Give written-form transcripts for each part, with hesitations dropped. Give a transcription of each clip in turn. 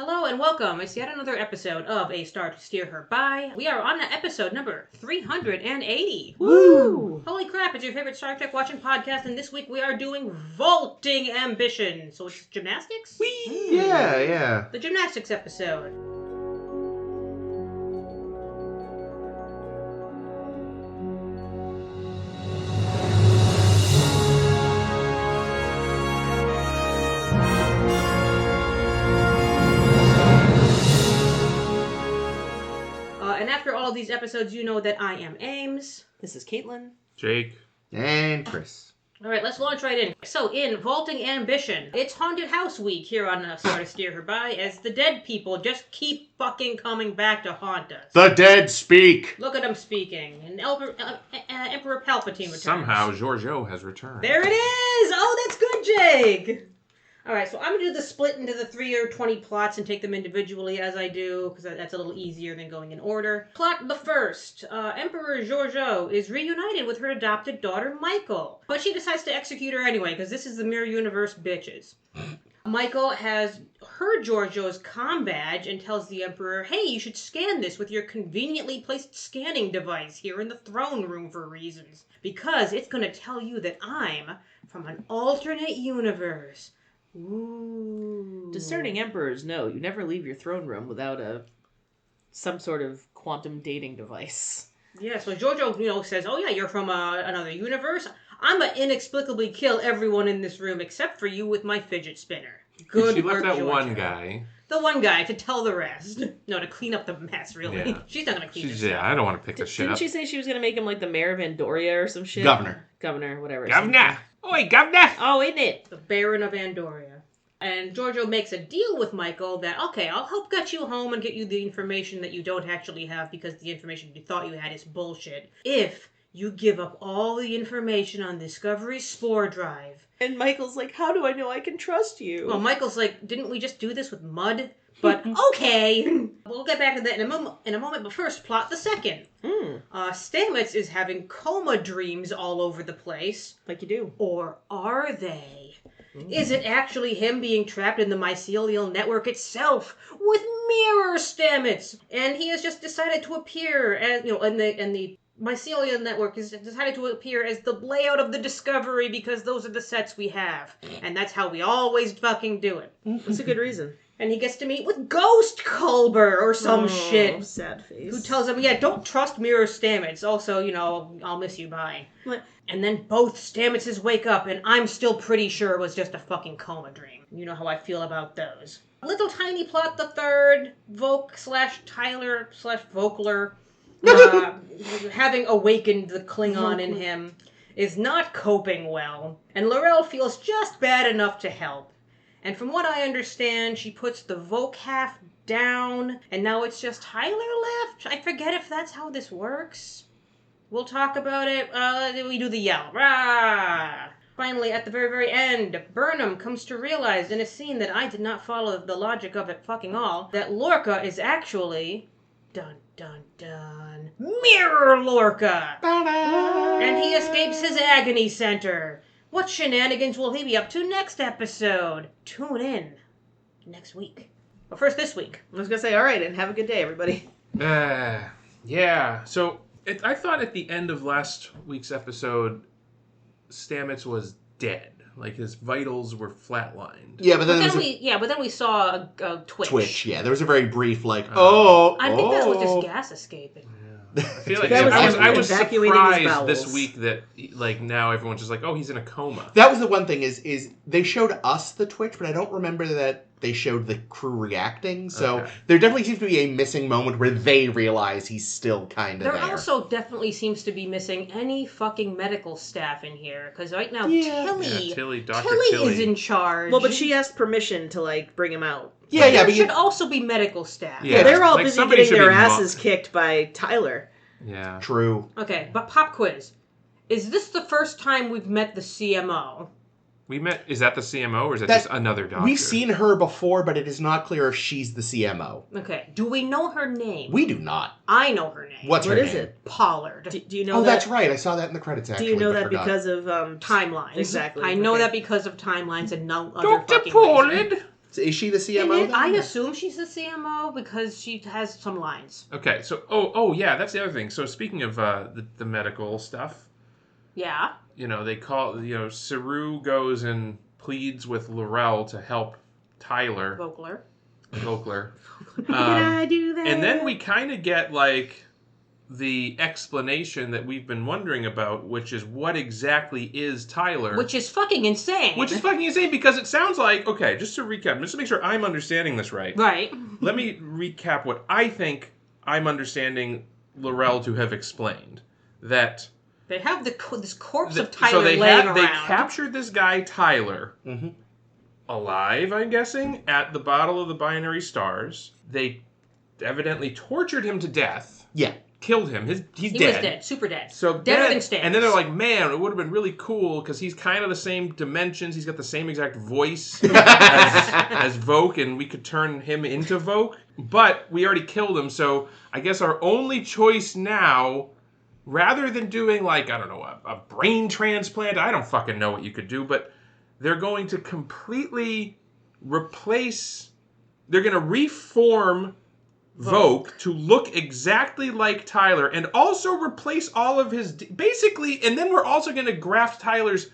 Hello and welcome. It's yet another episode of A Star to Steer Her By. We are on episode number 380. Woo! Holy crap, it's your favorite Star Trek watching podcast, and this week we are doing Vaulting Ambition. So it's gymnastics? Whee! Yeah. The gymnastics episode. After all of these episodes, you know that I am Ames. This is Caitlin. Jake. And Chris. All right, let's launch right in. So, in Vaulting Ambition, it's Haunted House Week here on Star to Steer Her By, as the dead people just keep fucking coming back to haunt us. The dead speak! Look at them speaking. And Emperor Palpatine returns. Somehow, Georgiou has returned. There it is! Oh, that's good, Jake! Alright, so I'm going to do the split into the 3 or 20 plots and take them individually as I do, because that's a little easier than going in order. Plot the first. Emperor Georgiou is reunited with her adopted daughter, Michael. But she decides to execute her anyway, because this is the Mirror Universe bitches. Michael has heard Georgiou's comm badge and tells the Emperor, hey, you should scan this with your conveniently placed scanning device here in the throne room for reasons. Because it's going to tell you that I'm from an alternate universe. Ooh. Discerning emperors know you never leave your throne room without some sort of quantum dating device. Yeah, so Georgiou, says, oh yeah, you're from another universe. I'm gonna inexplicably kill everyone in this room except for you with my fidget spinner. Good She work, left that Georgiou. one guy. The one guy to tell the rest. No, to clean up the mess, really. Yeah. She's not gonna clean this Yeah, up. I don't want to pick this shit Didn't up. she say she was going to make him like the mayor of Andoria or some shit? Governor, whatever. Governor! Oi, governor! Oh, isn't it? The Baron of Andoria. And Georgiou makes a deal with Michael that, okay, I'll help get you home and get you the information that you don't actually have because the information you thought you had is bullshit. If you give up all the information on Discovery's spore drive. And Michael's like, how do I know I can trust you? Well, Michael's like, didn't we just do this with mud? But, okay. We'll get back to that in a moment, but first, plot the second. Stamets is having coma dreams all over the place. Like you do. Or are they? Is it actually him being trapped in the mycelial network itself with mirror Stamets? And he has just decided to appear as, and the mycelial network has decided to appear as the layout of the Discovery because those are the sets we have. And that's how we always fucking do it. That's a good reason. And he gets to meet with Ghost Culber or some shit. Sad face. Who tells him, yeah, don't trust Mirror Stamets. Also, I'll miss you, bye. What? And then both Stametses wake up, and I'm still pretty sure it was just a fucking coma dream. You know how I feel about those. Little tiny plot the third, Voqler/Voqler, having awakened the Klingon in him, is not coping well. And L'Rell feels just bad enough to help. And from what I understand, she puts the Voq half down, and now it's just Tyler left? I forget if that's how this works. We'll talk about it. We do the yell. Rah! Finally, at the very, very end, Burnham comes to realize in a scene that I did not follow the logic of it fucking all, that Lorca is actually... Dun, dun, dun. Mirror Lorca! Ta-da! And he escapes his agony center. What shenanigans will he be up to next episode? Tune in next week. But first this week. I was going to say, all right, and have a good day, everybody. Yeah. So I thought at the end of last week's episode, Stamets was dead. Like his vitals were flatlined. Yeah, but then we saw a twitch. Twitch, yeah. There was a very brief, I think that was just gas escaping. I feel like That was I was evacuating his surprised bowels. this week that now everyone's just like, oh, he's in a coma. That was the one thing is they showed us the Twitch, but I don't remember that they showed the crew reacting. So there definitely seems to be a missing moment where they realize he's still kind of there. There also definitely seems to be missing any fucking medical staff in here. Because right now, Tilly, Dr. Tilly is in charge. Well, but she asked permission to, bring him out. Yeah, there but should also be medical staff. Yeah, they're all busy getting their asses kicked by Tyler. Yeah. True. Okay, but pop quiz. Is this the first time we've met the CMO? Is that the CMO or is that just another doctor? We've seen her before, but it is not clear if she's the CMO. Okay, do we know her name? We do not. I know her name. What is it? Pollard. Do you know that? Oh, that's right. I saw that in the credits, actually. Do you know that because of... timelines. Exactly. I know that because of timelines and no other Dr. fucking Pollard! reason. So is she the CMO then? I assume she's the CMO because she has some lines. Okay, so oh yeah, that's the other thing. So speaking of the medical stuff, Yeah. they call Saru goes and pleads with Laurel to help Tyler Voqler. Can I do that? and then we kind of get like the explanation that we've been wondering about, which is what exactly is Tyler? Which is fucking insane. Which is fucking insane because it sounds like, okay, just to recap, just to make sure I'm understanding this right. Right. Let me recap what I think I'm understanding Laurel to have explained. That they have this corpse of Tyler laying around. They captured this guy, Tyler, Mm-hmm. alive, I'm guessing, at the bottle of the binary stars. They evidently tortured him to death. Yeah. Killed him. He's He dead. was dead. Super dead. So Deader than Stannis. And then they're like, man, it would have been really cool because he's kind of the same dimensions. He's got the same exact voice as Voq, and we could turn him into Voq. But we already killed him, so I guess our only choice now, rather than doing like, I don't know, a brain transplant, I don't fucking know what you could do, but they're going to completely replace, they're going to reform Voq to look exactly like Tyler and also replace all of his basically, and then we're also going to graft Tyler's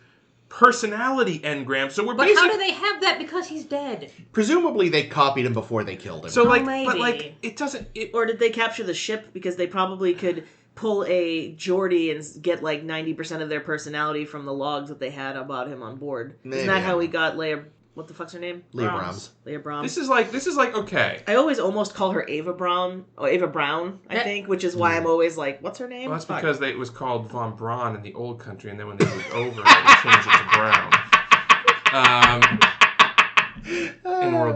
personality engram. So we're But basically, how do they have that because he's dead? Presumably they copied him before they killed him. so like, maybe. but like it doesn't. Or did they capture the ship because they probably could pull a Geordie and get like 90% of their personality from the logs that they had about him on board? Maybe. Isn't that how we got Leia? What the fuck's her name? Leah Brahms. Leia Brahms. This is like okay. I always almost call her Ava Brown, or Ava Brown, I think, which is why I'm always like, what's her name? Well, that's Fuck. because it was called Von Braun in the old country, and then when they moved over, they changed it to Brown.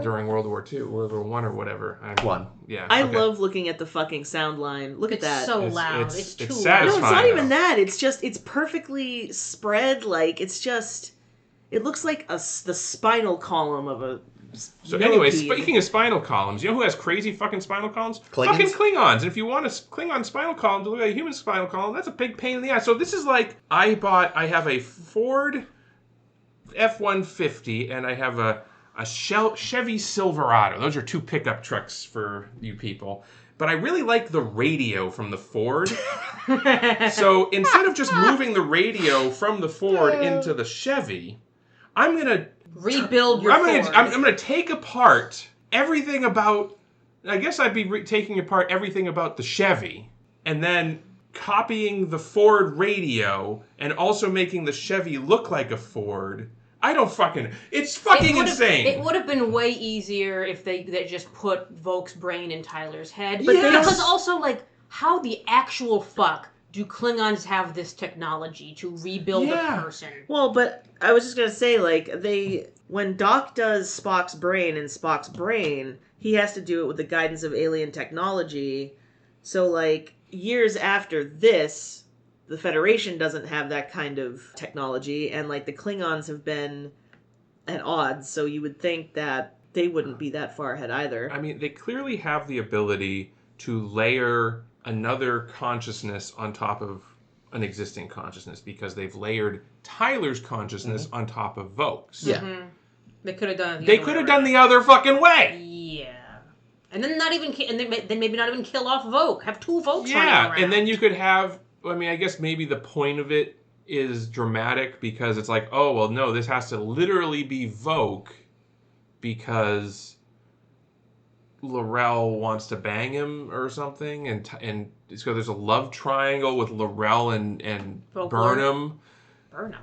During World War II, World War I, or whatever. One. Yeah. I okay. love looking at the fucking sound line. Look It's at that. so It's- loud. it's- It's too it's loud. No, it's satisfying. not even that. It's perfectly spread. Like, it's just, it looks like the spinal column of a So anyway, millipede. speaking of spinal columns, you know who has crazy fucking spinal columns? Klingons? Fucking Klingons. And if you want a Klingon spinal column to look like a human spinal column, that's a big pain in the ass. So this is like, I have a Ford F-150 and I have a Chevy Silverado. Those are two pickup trucks for you people. But I really like the radio from the Ford. So instead of just moving the radio from the Ford into the Chevy, I'm going to Rebuild your Ford. I'm going to take apart everything about, I guess I'd be taking apart everything about the Chevy and then copying the Ford radio and also making the Chevy look like a Ford. I don't fucking, it's fucking insane. It would have been way easier if they just put Voq's brain in Tyler's head. But yes. Because also, like, how the actual fuck do Klingons have this technology to rebuild a person? Well, but I was just gonna say, like, when Doc does Spock's brain in Spock's brain, he has to do it with the guidance of alien technology. So, like, years after this, the Federation doesn't have that kind of technology, and, like, the Klingons have been at odds, so you would think that they wouldn't be that far ahead either. I mean, they clearly have the ability to layer another consciousness on top of an existing consciousness because they've layered Tyler's consciousness on top of Voq's. Yeah. Mm-hmm. They could have done. They could have done the other fucking way. Yeah, and then then maybe not even kill off Voq. Have two Voqs running Yeah, around. and then you could have. I mean, I guess maybe the point of it is dramatic because it's like, oh well, no, this has to literally be Voq because Laurel wants to bang him or something, and so there's a love triangle with Laurel and Voqler. Burnham. Burnham.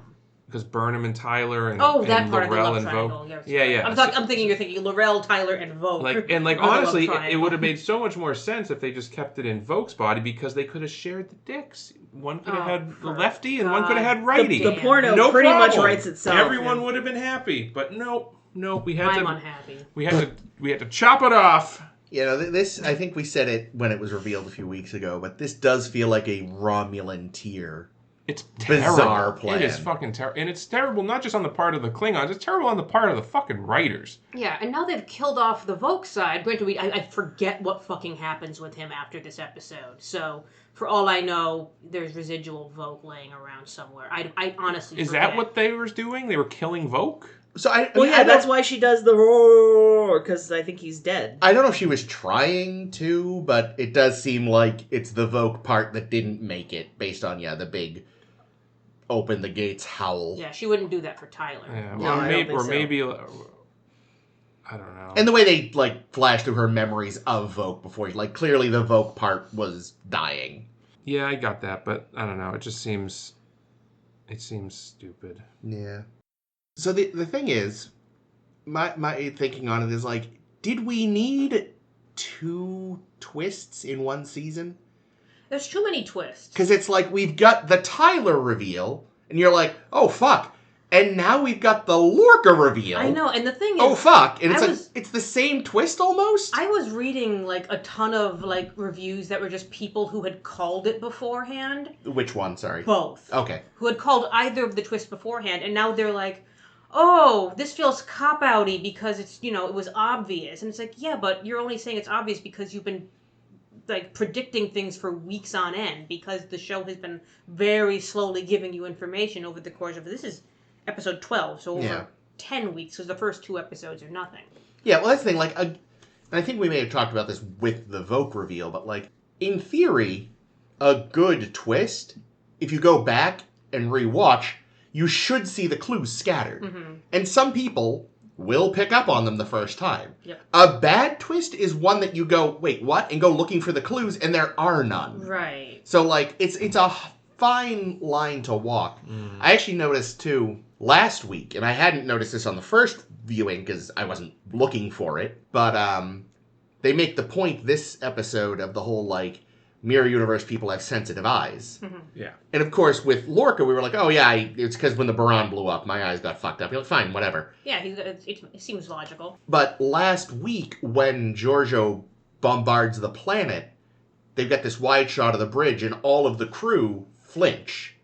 Because Burnham and Tyler and that part Laurel of the love and triangle. Voq. Yeah. I'm thinking you're thinking Laurel, Tyler, and Voq. Like Or the love honestly, it triangle. would have made so much more sense if they just kept it in Voq's body because they could have shared the dicks. One could have had the lefty and one could have had righty. The porno No pretty much problem. writes itself. Everyone would have been happy, but nope. We had I'm to. unhappy. We had to chop it off. You know, this, I think we said it when it was revealed a few weeks ago, but this does feel like a Romulan tier. It's Bizarre terrible. plan. It is fucking terrible. And it's terrible not just on the part of the Klingons, it's terrible on the part of the fucking writers. Yeah, and now they've killed off the Voq side. Granted, I forget what fucking happens with him after this episode. So, for all I know, there's residual Voq laying around somewhere. I honestly Is forget. that what they were doing? They were killing Voq? So that's why she does the roar, because I think he's dead. I don't know if she was trying to, but it does seem like it's the Voq part that didn't make it, based on, the big open the gates howl. Yeah, she wouldn't do that for Tyler. Yeah, No, I don't think so. maybe, I don't know. And the way they, flash through her memories of Voq before, clearly the Voq part was dying. Yeah, I got that, but I don't know. It seems stupid. Yeah. So the thing is, my thinking on it is, did we need 2 twists in one season? There's too many twists. Because it's we've got the Tyler reveal, and you're like, oh, fuck. And now we've got the Lorca reveal. I know, and the thing is... Oh, fuck. And it's the same twist, almost? I was reading, a ton of, reviews that were just people who had called it beforehand. Which one, sorry? Both. Okay. Who had called either of the twists beforehand, and now they're like, oh, this feels cop-outy because it's, it was obvious. And it's yeah, but you're only saying it's obvious because you've been, predicting things for weeks on end, because the show has been very slowly giving you information over the course of... This is episode 12, so over 10 weeks, because the first 2 episodes are nothing. Yeah, well, that's the thing, and I think we may have talked about this with the Voq reveal, but, in theory, a good twist, if you go back and rewatch, you should see the clues scattered. Mm-hmm. And some people will pick up on them the first time. Yep. A bad twist is one that you go, wait, what? And go looking for the clues, and there are none. Right. So, it's a fine line to walk. Mm. I actually noticed, too, last week, and I hadn't noticed this on the first viewing because I wasn't looking for it, but they make the point this episode of the whole, Mirror Universe people have sensitive eyes. Mm-hmm. Yeah. And of course, with Lorca, we were like, oh yeah, it's because when the Baran blew up, my eyes got fucked up. You're like, fine, whatever. Yeah, it seems logical. But last week, when Georgiou bombards the planet, they've got this wide shot of the bridge, and all of the crew flinch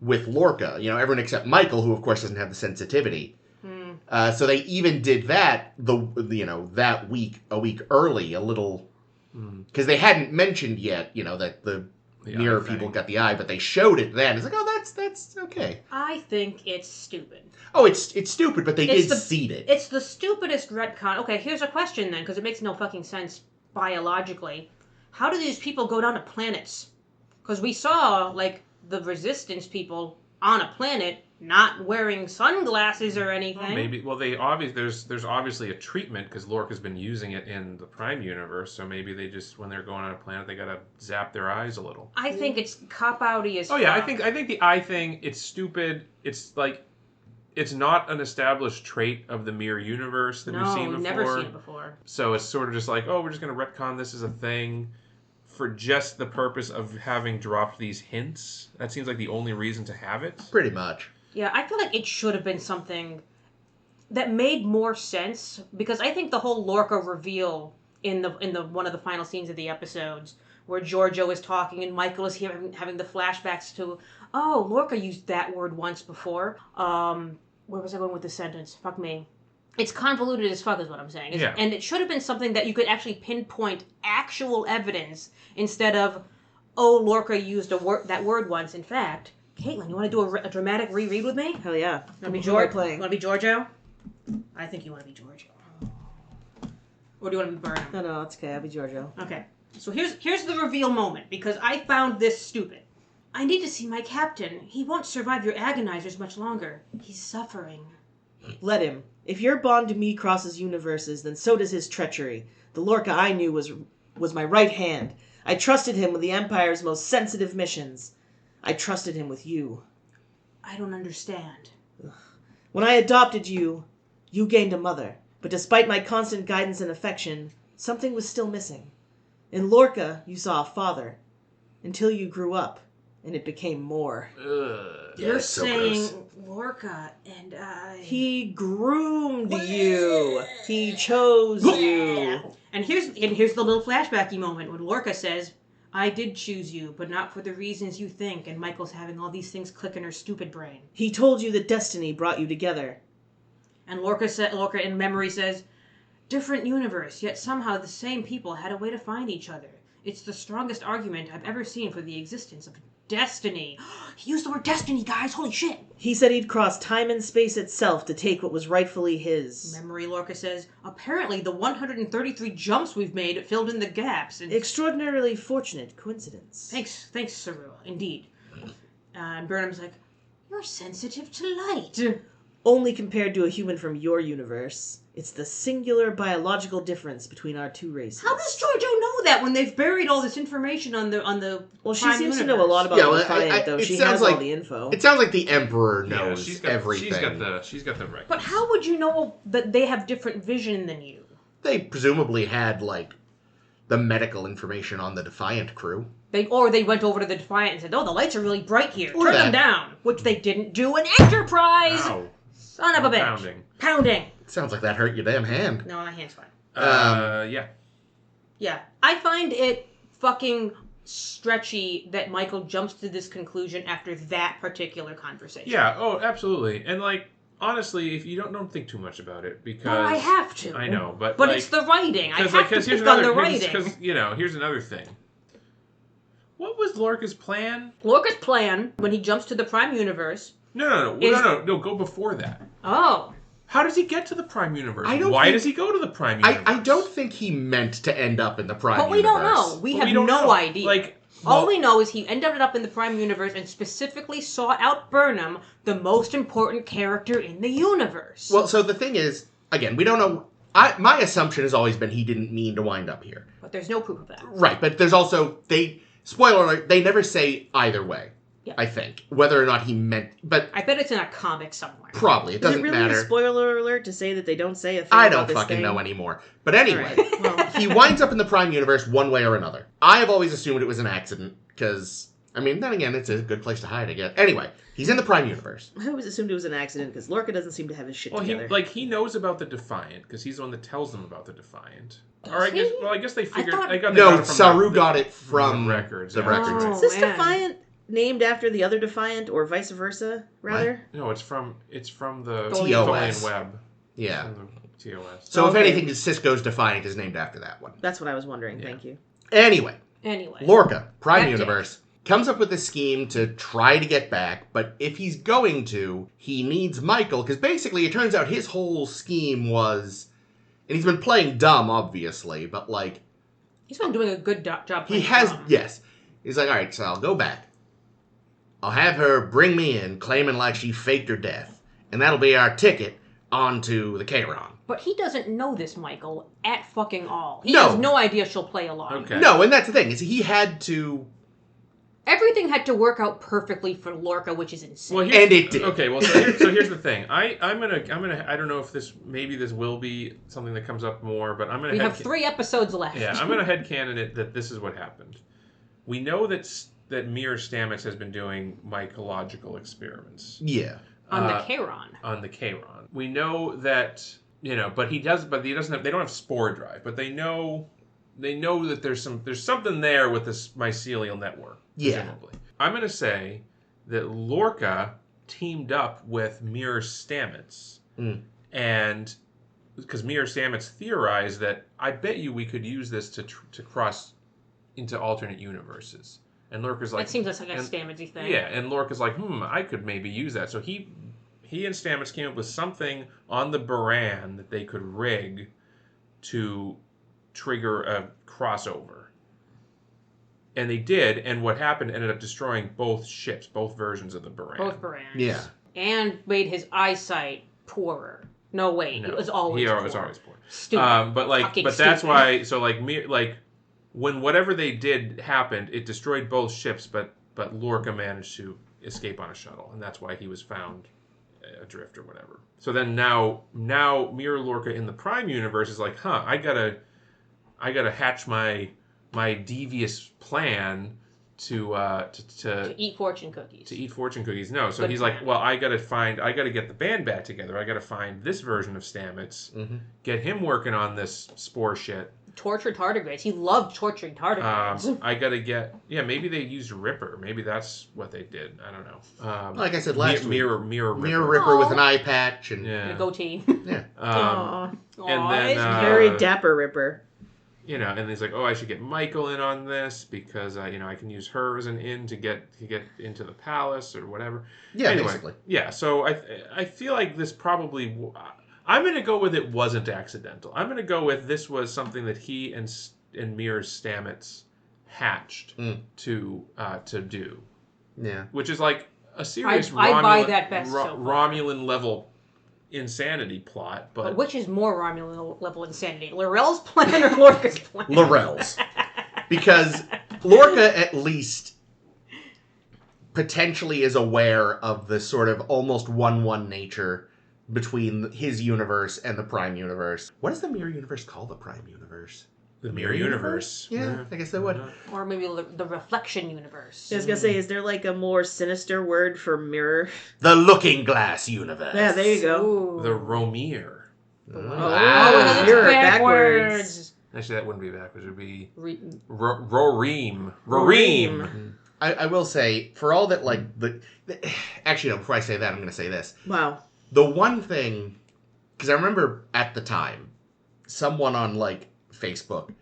with Lorca. Everyone except Michael, who of course doesn't have the sensitivity. Mm. So they even did that that week, a week early, a little... Because they hadn't mentioned yet, that the Mirror people got the eye, but they showed it then. It's oh, that's okay. I think it's stupid. Oh, it's stupid, but they did seed it. It's the stupidest retcon. Okay, here's a question then, because it makes no fucking sense biologically. How do these people go down to planets? Because we saw, the Resistance people on a planet not wearing sunglasses or anything. Well, there's obviously a treatment because Lorca's been using it in the Prime universe, so maybe they just, when they're going on a planet, they gotta zap their eyes a little. I think it's cop-outy as fuck. Oh yeah, I think the eye thing, it's stupid. It's it's not an established trait of the Mirror universe that we've seen before. No, never seen it before. So it's sort of just we're just gonna retcon this as a thing for just the purpose of having dropped these hints. That seems like the only reason to have it. Pretty much. Yeah, I feel like it should have been something that made more sense, because I think the whole Lorca reveal in the one of the final scenes of the episodes, where Georgiou is talking and Michael is having the flashbacks to, oh, Lorca used that word once before. Where was I going with the sentence? Fuck me. It's convoluted as fuck is what I'm saying. Yeah. And it should have been something that you could actually pinpoint actual evidence instead of, oh, Lorca used that word once. In fact... Caitlin, you want to do a dramatic reread with me? Hell yeah. Want to be playing? Want to be Georgiou? I think you want to be Georgiou. Or do you want to be Burnham? No, it's okay. I'll be Georgiou. Okay. So here's the reveal moment, because I found this stupid. I need to see my captain. He won't survive your agonizers much longer. He's suffering. Let him. If your bond to me crosses universes, then so does his treachery. The Lorca I knew was my right hand. I trusted him with the Empire's most sensitive missions. I trusted him with you. I don't understand. When I adopted you, you gained a mother. But despite my constant guidance and affection, something was still missing. In Lorca, you saw a father. Until you grew up, and it became more. You're saying Lorca and I... He groomed you. He chose you. And here's the little flashbacky moment when Lorca says... I did choose you, but not for the reasons you think, and Michael's having all these things click in her stupid brain. He told you that destiny brought you together. And Lorca in memory says, different universe, yet somehow the same people had a way to find each other. It's the strongest argument I've ever seen for the existence of destiny. He used the word destiny, guys. Holy shit. He said he'd cross time and space itself to take what was rightfully his. Memory Lorca says, apparently the 133 jumps we've made filled in the gaps. And... Extraordinarily fortunate coincidence. Thanks, Sarua. Indeed. And Burnham's like, you're sensitive to light. Only compared to a human from your universe. It's the singular biological difference between our two races. How does Georgiou know that when they've buried all this information on the Well, she Prime seems to universe? know a lot about Defiant, though. It She sounds has like, all the info. It sounds like the Emperor knows she's got, everything. She's got the records. But how would you know that they have different vision than you? They presumably had, like, the medical information on the Defiant crew. They went over to the Defiant and said, oh, the lights are really bright here. Or Turn them that. down. Which they didn't do in Enterprise. Ow. Son of a bitch. Pounding. Sounds like that hurt your damn hand. No, my hand's fine. Yeah. Yeah. I find it fucking stretchy that Michael jumps to this conclusion after that particular conversation. Yeah, oh, absolutely. And, like, honestly, if you don't think too much about it, because... No, I have to. I know, but like, like, it's the writing. I have to here's pick on the another, writing. Because, here's another thing. What was Lorca's plan? Lorca's plan, when he jumps to the Prime Universe... No, go before that. Oh. How does he get to the Prime Universe? Why does he go to the Prime Universe? I don't think he meant to end up in the Prime But we Universe. don't know. We have don't no know. idea. Like, all we know is he ended up in the Prime Universe and specifically sought out Burnham, the most important character in the universe. Well, so the thing is, again, we don't know. My assumption has always been he didn't mean to wind up here. But there's no proof of that. Right, but there's also, spoiler alert, they never say either way. Yeah. I think. Whether or not he meant, but... I bet it's in a comic somewhere. Probably. It doesn't Is it really matter. a spoiler alert to say that they don't say a thing I about don't this fucking thing? know anymore. But anyway, All right. Well, he winds up in the Prime Universe one way or another. I have always assumed it was an accident, because, I mean, then again, it's a good place to hide, I guess. Anyway, he's in the Prime Universe. I always assumed it was an accident because Lorca doesn't seem to have his shit well, together. he knows about the Defiant, because he's the one that tells them about the Defiant. Or Does he? I guess they figured... thought- they got No, it from Saru the- got it from from the records. the yeah. records. Oh, Is this man. Defiant named after the other Defiant, or vice versa, rather? No, it's from the TOS. Tholian Web. Yeah. From the TOS. So if Okay. anything, Cisco's Defiant is named after that one. That's what I was wondering. Yeah. Thank you. Anyway, Lorca, Prime That Universe, comes up with a scheme to try to get back, but if he's going to, he needs Michael, because basically it turns out his whole scheme was, and he's been playing dumb, obviously, but like, He's been doing a good job he playing has, dumb. yes. He's like, alright, so I'll go back. I'll have her bring me in, claiming like she faked her death, and that'll be our ticket onto the Charon. But he doesn't know this, Michael, at fucking all. He No. has no idea she'll play along. Okay. No, and that's the thing, is he had to, Everything had to work out perfectly for Lorca, which is insane. Well, and it did. Okay, well, so here's the thing. I'm gonna. I don't know if this will be something that comes up more, but I'm gonna. we have 3 episodes left. Yeah, I'm gonna headcanon it that this is what happened. We know that Mirror Stamets has been doing mycological experiments yeah. On the Charon. on the Charon. We know that but he doesn't have. They don't have spore drive, but they know that there's something there with this mycelial network. Yeah. Presumably. I'm going to say that Lorca teamed up with Mirror Stamets, and because Mirror Stamets theorized that I bet you we could use this to cross into alternate universes. And Lorca's like, That seems like a Stametsy thing. yeah, and Lorca's like, I could maybe use that. So he and Stamets came up with something on the Baran that they could rig to trigger a crossover. And they did, and what happened ended up destroying both ships, both versions of the Baran. Both Barans. Yeah. And made his eyesight poorer. No, wait. No, It was always he poor. was always poor. Stupid. But that's why. So when whatever they did happened, it destroyed both ships. But Lorca managed to escape on a shuttle, and that's why he was found adrift or whatever. So then now Mirror Lorca in the Prime Universe is like, I gotta hatch my devious plan to eat fortune cookies. to eat fortune cookies. No, so Good he's plan. like, well, I gotta get the band back together. I gotta find this version of Stamets, get him working on this spore shit. Tortured tardigrades. He loved torturing tardigrades. I gotta get, maybe they used Ripper. Maybe that's what they did. I don't know. Like I said last week. Mirror Mirror Ripper. Ripper with Aw. an eye patch and And Yeah. a goatee. yeah. Aw. And then it's Very dapper Ripper. and he's like, oh, I should get Michael in on this because I can use her as an in to get into the palace or whatever. Yeah, anyway, basically. Yeah, so I feel like this probably. I'm going to go with it wasn't accidental. I'm going to go with this was something that he and Mirror Stamets hatched to do. Yeah, which is like a serious I buy that best so far. Romulan level insanity plot, but which is more Romulan level insanity, L'Rell's plan or Lorca's plan? L'Rell's, because Lorca at least potentially is aware of the sort of almost 1-1 nature between his universe and the Prime Universe. What does the Mirror Universe call the Prime Universe? The Mirror Universe. Yeah, I guess they would. Or maybe the Reflection Universe. I was going to say, is there like a more sinister word for mirror? The Looking Glass Universe. Yeah, there you go. Ooh. The Romere. Oh, mirror backwards. Actually, that wouldn't be backwards. It would be Roreem. Roreem. I will say, for all that, like, actually, no, before I say that, I'm going to say this. Wow. The one thing, because I remember at the time, someone on, like, Facebook,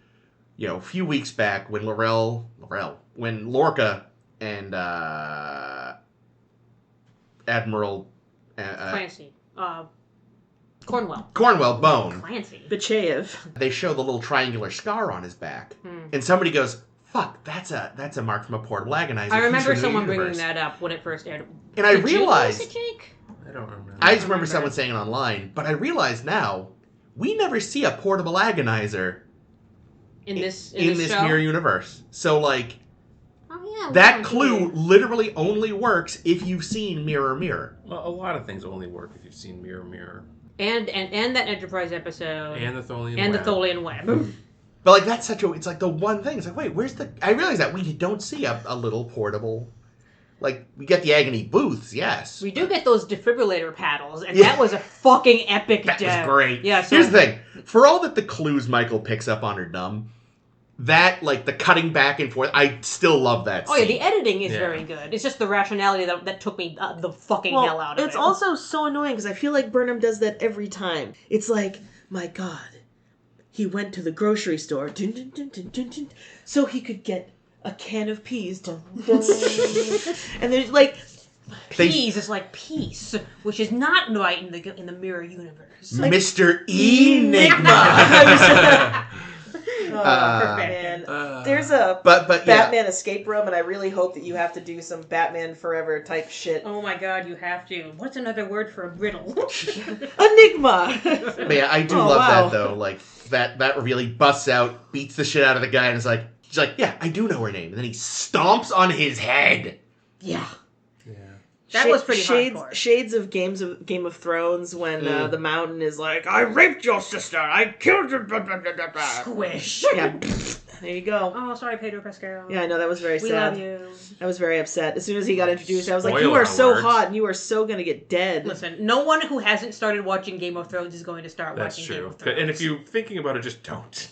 a few weeks back when when Lorca and Admiral Clancy, Cornwell Bone, Clancy, Bacheyev. They show the little triangular scar on his back, and somebody goes, "Fuck, that's a mark from a portable agonizer." I remember someone bringing that up when it first aired. And I realized, it, Jake? I don't remember. I just remember someone saying it online, but I realize now we never see a portable agonizer in this show? Mirror Universe. So, like, oh, yeah, that clue literally only works if you've seen Mirror Mirror. Well, a lot of things only work if you've seen Mirror Mirror. And that Enterprise episode. And the Tholian Web. And the Tholian Web. But, like, that's it's like the one thing. It's like, wait, where's I realize that we don't see a little portable. Like, we get the agony booths, yes. We do get those defibrillator paddles, and that was a fucking epic That death. was great. Yeah, so here's the thing. For all that the clues Michael picks up on are dumb, that, like, the cutting back and forth, I still love that scene. Oh, yeah, the editing is very good. It's just the rationality that took me the fucking hell out of it. It's also so annoying, because I feel like Burnham does that every time. It's like, my God, he went to the grocery store, dun, dun, dun, dun, dun, dun, so he could get a can of peas. Dun, dun. And there's, like... Peas is like peace, which is not right in the Mirror Universe. Like, Mr. Enigma! Perfect. There's a Batman escape room, and I really hope that you have to do some Batman Forever type shit. Oh my God, you have to. What's another word for a riddle? Enigma! But yeah, I do love that, though. Like, that reveal, he busts out, beats the shit out of the guy, and is like, he's like, yeah, I do know her name. And then he stomps on his head. Yeah. That was pretty hardcore. Shades of Game of Thrones when the Mountain is like, I raped your sister, I killed her. Squish. Yeah, there you go. Oh, sorry, Pedro Pascal. Yeah, I know, that was very We sad. love you. I was very upset. As soon as he got introduced, I was like, you Spoiler are so alert. hot and you are so going to get dead. Listen, no one who hasn't started watching Game of Thrones is going to start watching Game of Thrones. And if you're thinking about it, just don't.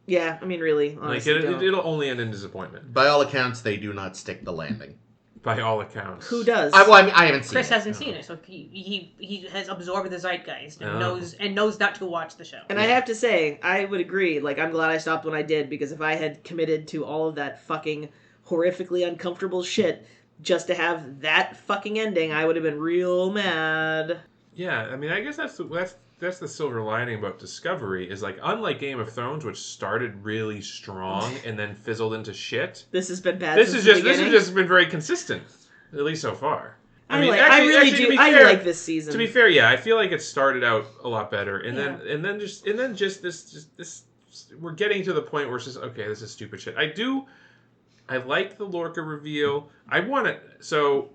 Yeah, I mean, really, honestly, Like, it'll only end in disappointment. By all accounts, they do not stick the landing. By all accounts. Who does? I haven't seen Chris it. hasn't seen it, so he has absorbed the zeitgeist and knows not to watch the show. And I have to say, I would agree. Like, I'm glad I stopped when I did, because if I had committed to all of that fucking horrifically uncomfortable shit just to have that fucking ending, I would have been real mad. Yeah, I mean, I guess that's the silver lining about Discovery, is like, unlike Game of Thrones, which started really strong and then fizzled into shit. This has been bad. This has just been very consistent, at least so far. I like this season. To be fair, yeah, I feel like it started out a lot better, and then just this. We're getting to the point where it's just, okay, this is stupid shit. I like the Lorca reveal. I want it. So,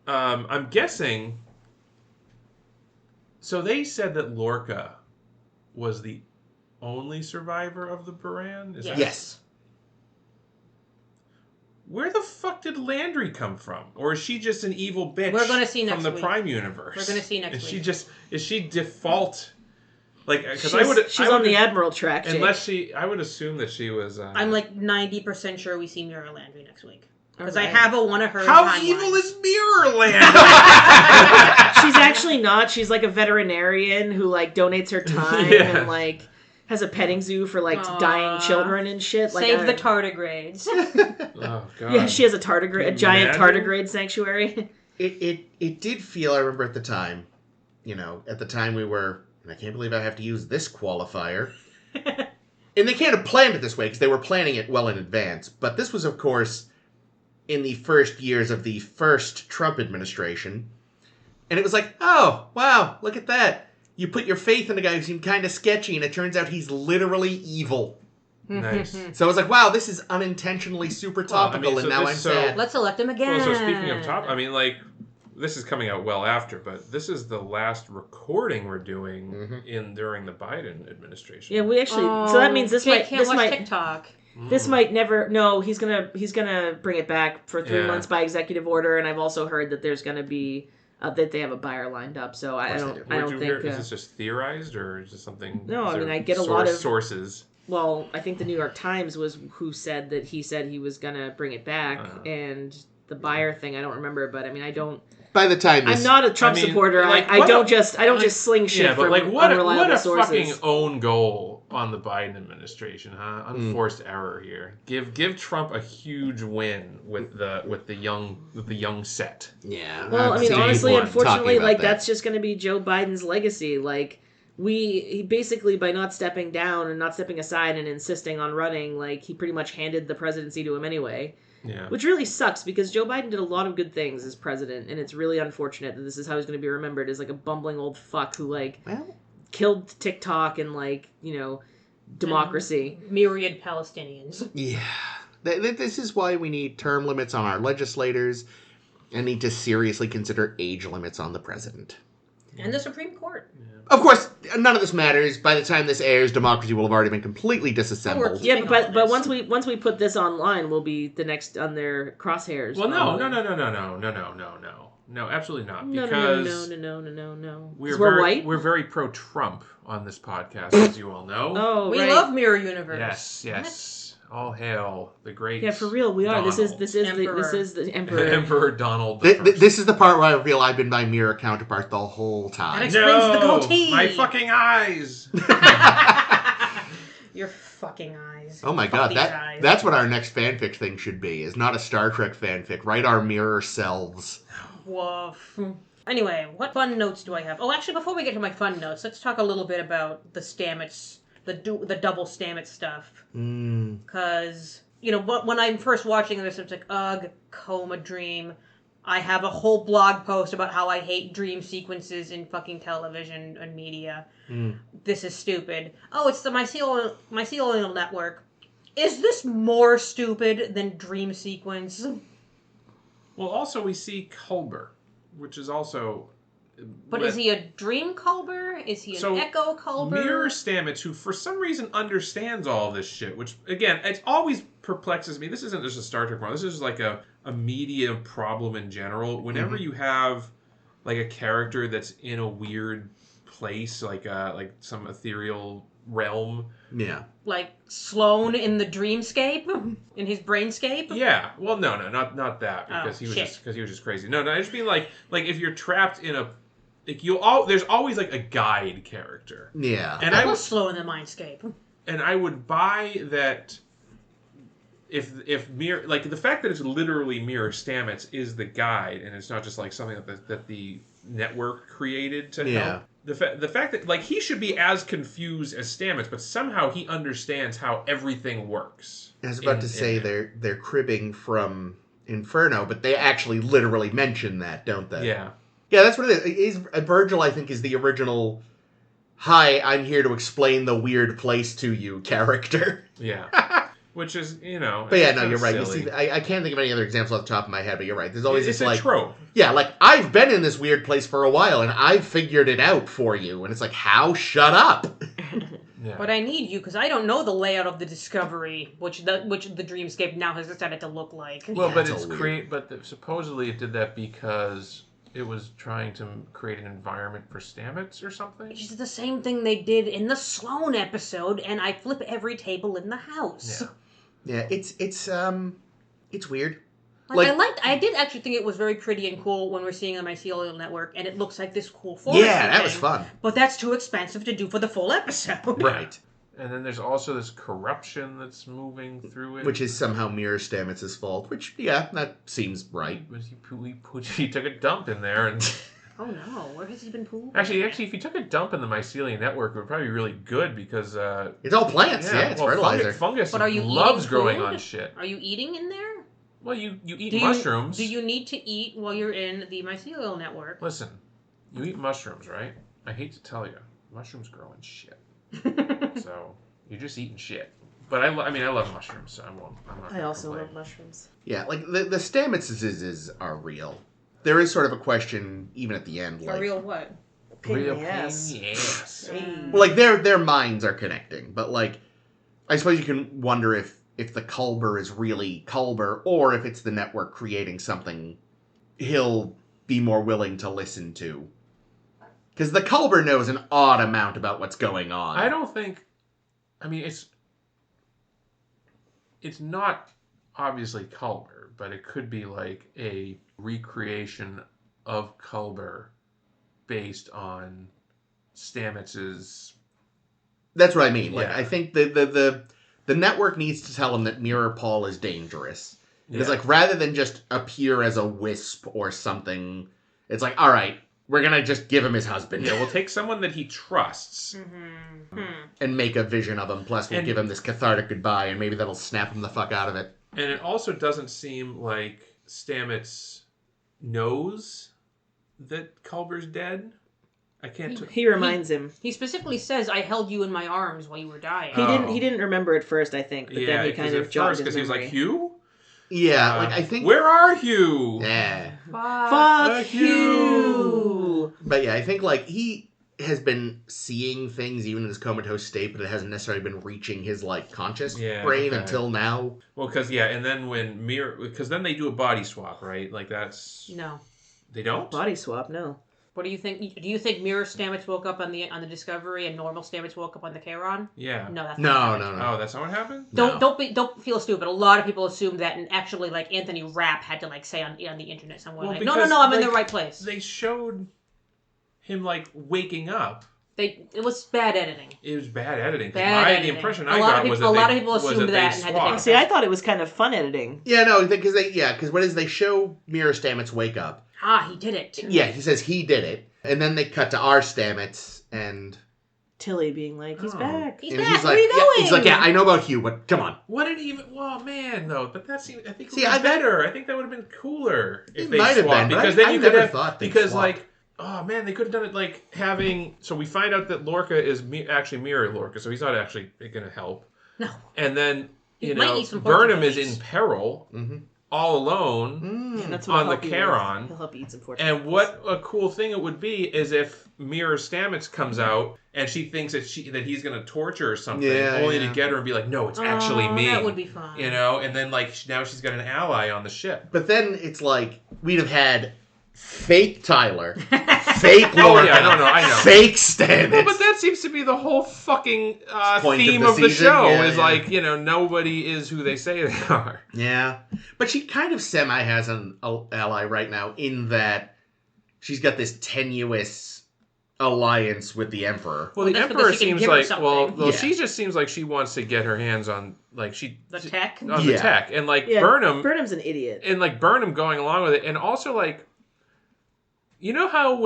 I'm guessing. So they said that Lorca was the only survivor of the Baran? Yes. Where the fuck did Landry come from? Or is she just an evil bitch We're gonna see from next the week. Prime Universe? We're going to see next week. Is she default? Like, because she's on the Admiral track, Jake. Unless I would assume that she was... I'm like 90% sure we see Mirror Landry next week. Because Right. I have one of her How timelines. evil is Mirror Land? She's actually not. She's like a veterinarian who like donates her time and like has a petting zoo for like Aw. dying children and shit. Like, Save the tardigrades. Oh god. Yeah, she has a giant imagine? tardigrade sanctuary. It did feel, I remember at the time, at the time we were, and I can't believe I have to use this qualifier. And they can't have planned it this way because they were planning it well in advance. But this was, of course, in the first years of the first Trump administration. And it was like, oh, wow, look at that. You put your faith in a guy who seemed kind of sketchy, and it turns out he's literally evil. Nice. So I was like, wow, this is unintentionally super topical, and now I'm sad. Let's elect him again. Well, so speaking of top, I mean, like, this is coming out well after, but this is the last recording we're doing during the Biden administration. Yeah, we actually. So that means this Jake can't watch might TikTok. This might never. No, he's gonna bring it back for 3 months by executive order, and I've also heard that there's gonna be that they have a buyer lined up. So I don't think. Is this just theorized or is this something? No, I mean I get a lot of sources. Well, I think the New York Times was who said that he said he was gonna bring it back, and the buyer thing I don't remember, but I mean I don't. By the time I'm not a Trump supporter. Like, I don't just sling shit from unreliable sources. What a fucking own goal on the Biden administration, huh? Unforced error here. Give Trump a huge win with the young set. Yeah. Well, I mean, honestly, unfortunately, like that's just going to be Joe Biden's legacy. Like he basically, by not stepping down and not stepping aside and insisting on running, like he pretty much handed the presidency to him anyway. Yeah. Which really sucks because Joe Biden did a lot of good things as president, and it's really unfortunate that this is how he's going to be remembered as like a bumbling old fuck who killed TikTok and democracy. And myriad Palestinians. Yeah. This is why we need term limits on our legislators and need to seriously consider age limits on the president. And the Supreme Court. Yeah. Of course, none of this matters. By the time this airs, democracy will have already been completely disassembled. Yeah, but once we put this online, we'll be the next on their crosshairs. Well, no, absolutely not. Because no. We're white. We're very pro-Trump on this podcast, as you all know. Oh, we love Mirror Universe. Yes. All hail the great. Yeah, for real, we are. Donald. This is the Emperor. Emperor Donald. This is the part where I feel I've been my mirror counterpart the whole time. That explains the goatee. My fucking eyes. Your fucking eyes. Oh my god, that's what our next fanfic thing should be. Is not a Star Trek fanfic. Write our mirror selves. Woof. Anyway, what fun notes do I have? Oh, actually, before we get to my fun notes, let's talk a little bit about the Stamets. The double Stamets stuff. Because, when I'm first watching this, it's like, ugh, coma dream. I have a whole blog post about how I hate dream sequences in fucking television and media. This is stupid. Oh, it's the mycelial network. Is this more stupid than dream sequence? Well, also we see Culber, which is also... But is he a dream Culber? Is he an echo Culber? Mirror Stamets, who for some reason understands all this shit, which, again, it always perplexes me. This isn't just a Star Trek problem. This is like a media problem in general. Whenever you have like a character that's in a weird place, like some ethereal realm. Yeah. Like Sloane in the dreamscape? In his brainscape? Yeah. Well, no, not that, because he was just crazy. No, I just mean like if you're trapped in a... Like there's always like a guide character. Yeah. And I was slow in the mindscape. And I would buy that if Mirror, like the fact that it's literally Mirror Stamets is the guide, and it's not just like something that the network created to help. The fact that like he should be as confused as Stamets, but somehow he understands how everything works. I was about to say they're cribbing from Inferno, but they actually literally mention that, don't they? Yeah. Yeah, that's what it is. Virgil, I think, is the original, hi, I'm here to explain the weird place to you character. Yeah. Which is, But yeah, no, you're right. Silly. You see, I can't think of any other examples off the top of my head, but you're right. There's always it's this, a trope. Yeah, like, I've been in this weird place for a while, and I've figured it out for you. And it's like, how? Shut up! Yeah. But I need you, because I don't know the layout of the Discovery, which the Dreamscape now has decided to look like. Well, yeah, but it's supposedly it did that because... It was trying to create an environment for Stamets or something? Which is the same thing they did in the Sloane episode, and I flip every table in the house. Yeah, it's weird. I did actually think it was very pretty and cool when we're seeing the mycelial network, and it looks like this cool forest. Yeah, that was fun. But that's too expensive to do for the full episode. Right. And then there's also this corruption that's moving through it. Which is somehow Mirror Stamets' fault. Which, yeah, that seems right. He took a dump in there and... Oh no, where has he been pooping? Actually, if you took a dump in the mycelium network, it would probably be really good because... it's all plants, it's fertilizer. Fungus but are you loves eating growing food? on shit. Are you eating in there? Well, you eat mushrooms. Do you need to eat while you're in the mycelial network? Listen, you eat mushrooms, right? I hate to tell you, mushrooms grow in shit. So, you're just eating shit. But I love mushrooms, so I'm not I also complain. love mushrooms. Yeah, like, the Stametses are real. There is sort of a question, even at the end, For like... real what? Real Pain in the ass. yes. Well, like, their minds are connecting, but, like, I suppose you can wonder if the Culber is really Culber, or if it's the network creating something he'll be more willing to listen to. Because the Culber knows an odd amount about what's going on. I don't think... I mean, it's not obviously Culber, but it could be like a recreation of Culber based on Stamets's... That's what I mean. Like, Yeah. I think the network needs to tell him that Mirror Paul is dangerous. Because, Yeah. like, rather than just appear as a wisp or something, it's like, all right, we're going to just give him his husband. Yeah, we'll take someone that he trusts. And make a vision of him. Plus, we'll give him this cathartic goodbye, and maybe that'll snap him the fuck out of it. And it also doesn't seem like Stamets knows that Culber's dead. I can't... He reminds him. He specifically says, "I held you in my arms while you were dying." He didn't remember at first, I think, but then he kind of jogged his because he was like, memory. Hugh? Yeah, like, I think... Where are you? Yeah. Fuck you! But yeah, I think, like, he has been seeing things even in his comatose state, but it hasn't necessarily been reaching his, like, conscious brain until now. Well, because, and then when because then they do a body swap, right? Like, that's... No. They don't? Body swap, no. What do you think? Do you think Mirror Stamets woke up on the Discovery and normal Stamets woke up on the Charon? Yeah. No, that's No. Oh, that's not what happened? Don't feel stupid. A lot of people assume that, and actually, like, Anthony Rapp had to, like, say on the internet somewhere, Well, like, because, no, I'm in like, the right place. They showed him, like, waking up. It was bad editing. It was bad editing. Editing. The impression A I lot got of was people- that a lot of people assumed that and had to take swapped. See, I thought it was kind of fun editing. Yeah, no, because what is they show Mirror Stamets wake up. He did it. Yeah, he says he did it. And then they cut to our Stamets, and... Tilly being like, he's back. He's and back. he's Where like, are you going? he's like, yeah, I know about Hugh, but come on. What did even... Well, man, though. But that seemed... I think it See, was I bet- better. I think that would have been cooler if It they might have swapped. been, but Because I then you never could have... thought they'd Because, swap. like... Oh, man, they could have done it, like, having... So we find out that Lorca is actually Mirror Lorca, so he's not actually going to help. No. And then, He might eat some Burnham is porcupines. in peril, all alone, Yeah, that's on the he'll help you with. Charon. He'll help you eat some fortune. And what a cool thing it would be is if Mirror Stamets comes out and she thinks that he's going to torture her or something, only to get her and be like, no, it's actually me. That would be fun. And then, like, now she's got an ally on the ship. But then it's like, we'd have had fake Tyler, fake Lorca, I know. fake Stamets. Well, but that seems to be the whole fucking Point theme of the season, show yeah, is yeah. like, nobody is who they say they are. Yeah. But she kind of semi has an ally right now in that she's got this tenuous alliance with the Emperor. Well, the that's Emperor because she can seems give her like, something. Yeah. she just seems like she wants to get her hands on, like, The tech? on the tech. And, like, Yeah, Burnham's an idiot. and, like, Burnham going along with it. And also, like, you know how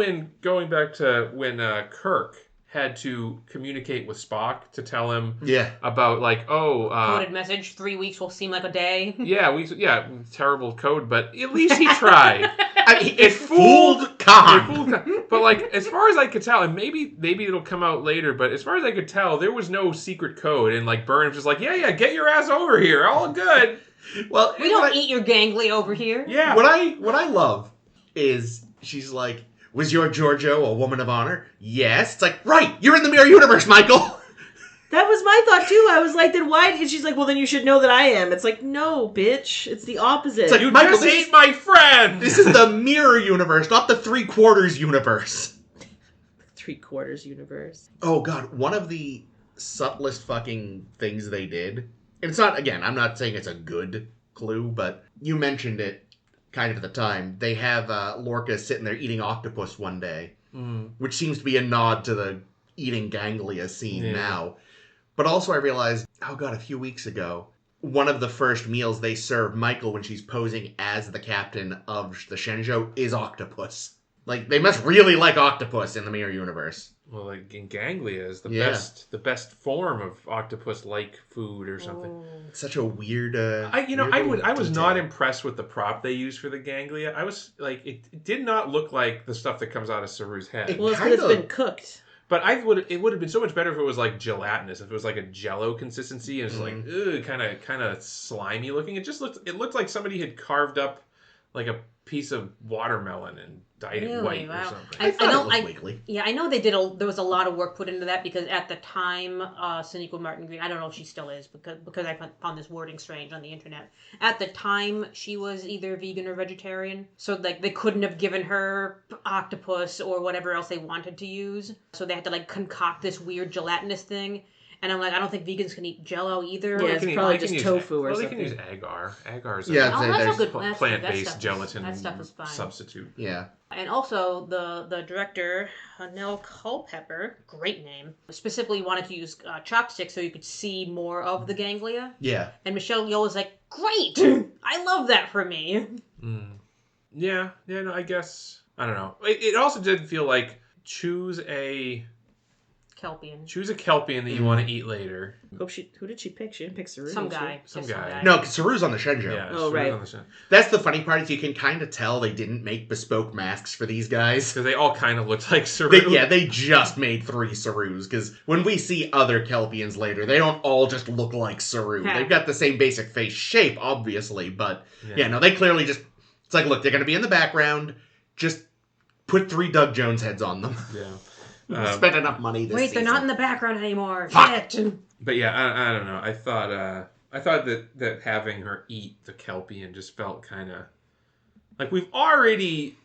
going back to when Kirk had to communicate with Spock to tell him Yeah. about, like, Coded message, 3 weeks will seem like a day. yeah, terrible code, but at least he tried. I mean, it fooled Khan. But, like, as far as I could tell, and maybe it'll come out later, but as far as I could tell, there was no secret code, and, like, Burnham's just like, yeah, get your ass over here, all good. Well, We don't eat your gangly over here. Yeah. What I love is she's like, was your Georgiou a woman of honor? Yes. It's like, right, you're in the Mirror Universe, Michael. That was my thought too. I was like, then why? And she's like, well, then you should know that I am. It's like, no, bitch. It's the opposite. It's like, You Michael, just this ate is- my friend! This is the Mirror Universe, not the 3/4 universe. 3/4 universe. Oh, God. One of the subtlest fucking things they did, and it's not, again, I'm not saying it's a good clue, but you mentioned it kind of at the time. They have Lorca sitting there eating octopus one day, which seems to be a nod to the eating ganglia scene now. But also I realized, a few weeks ago, one of the first meals they serve Michael when she's posing as the captain of the Shenzhou is octopus. Like, they must really like octopus in the Mirror Universe. Well, like in Ganglia is Yeah. the best form of octopus-like food or something. Oh. Such a weird. I was not impressed with the prop they used for the Ganglia. I was like, it did not look like the stuff that comes out of Saru's head. Well, it's because it's Kinda- been cooked. But it would have been so much better if it was like gelatinous, if it was like a Jello consistency and it's like kind of slimy looking. It looked like somebody had carved up like a piece of watermelon and dyed it white or something. I thought it looked wiggly. Yeah, I know there was a lot of work put into that because at the time, Sonequa Martin Green, I don't know if she still is because I found this wording strange on the internet. At the time, she was either vegan or vegetarian, so like they couldn't have given her octopus or whatever else they wanted to use, so they had to like concoct this weird gelatinous thing. And I'm like, I don't think vegans can eat Jello either. Yeah, it's probably just tofu or something. They can use agar. Agar's Yeah, that's a good plant-based gelatin that stuff is fine. substitute. Yeah. And also, the director, Nell Culpepper, great name, specifically wanted to use chopsticks so you could see more of the ganglia. Yeah. And Michelle Yeoh was like, great! I love that for me. Yeah, no, I guess, I don't know. It also did feel like choose a Kelpian that you want to eat later. Who did she pick? She didn't pick Saru. Some guy. No, because Saru's on the Shenzhou. Yeah, oh, right. That's the funny part is you can kind of tell they didn't make bespoke masks for these guys. Because they all kind of looked like Saru. They just made 3 Sarus. Because when we see other Kelpians later, they don't all just look like Saru. Yeah. They've got the same basic face shape, obviously. But, they clearly just... It's like, look, they're going to be in the background. Just put 3 Doug Jones heads on them. Yeah. Spent enough money this season. They're not in the background anymore. Fuck. Shit. But yeah, I don't know. I thought that having her eat the Kelpian just felt kind of like we've already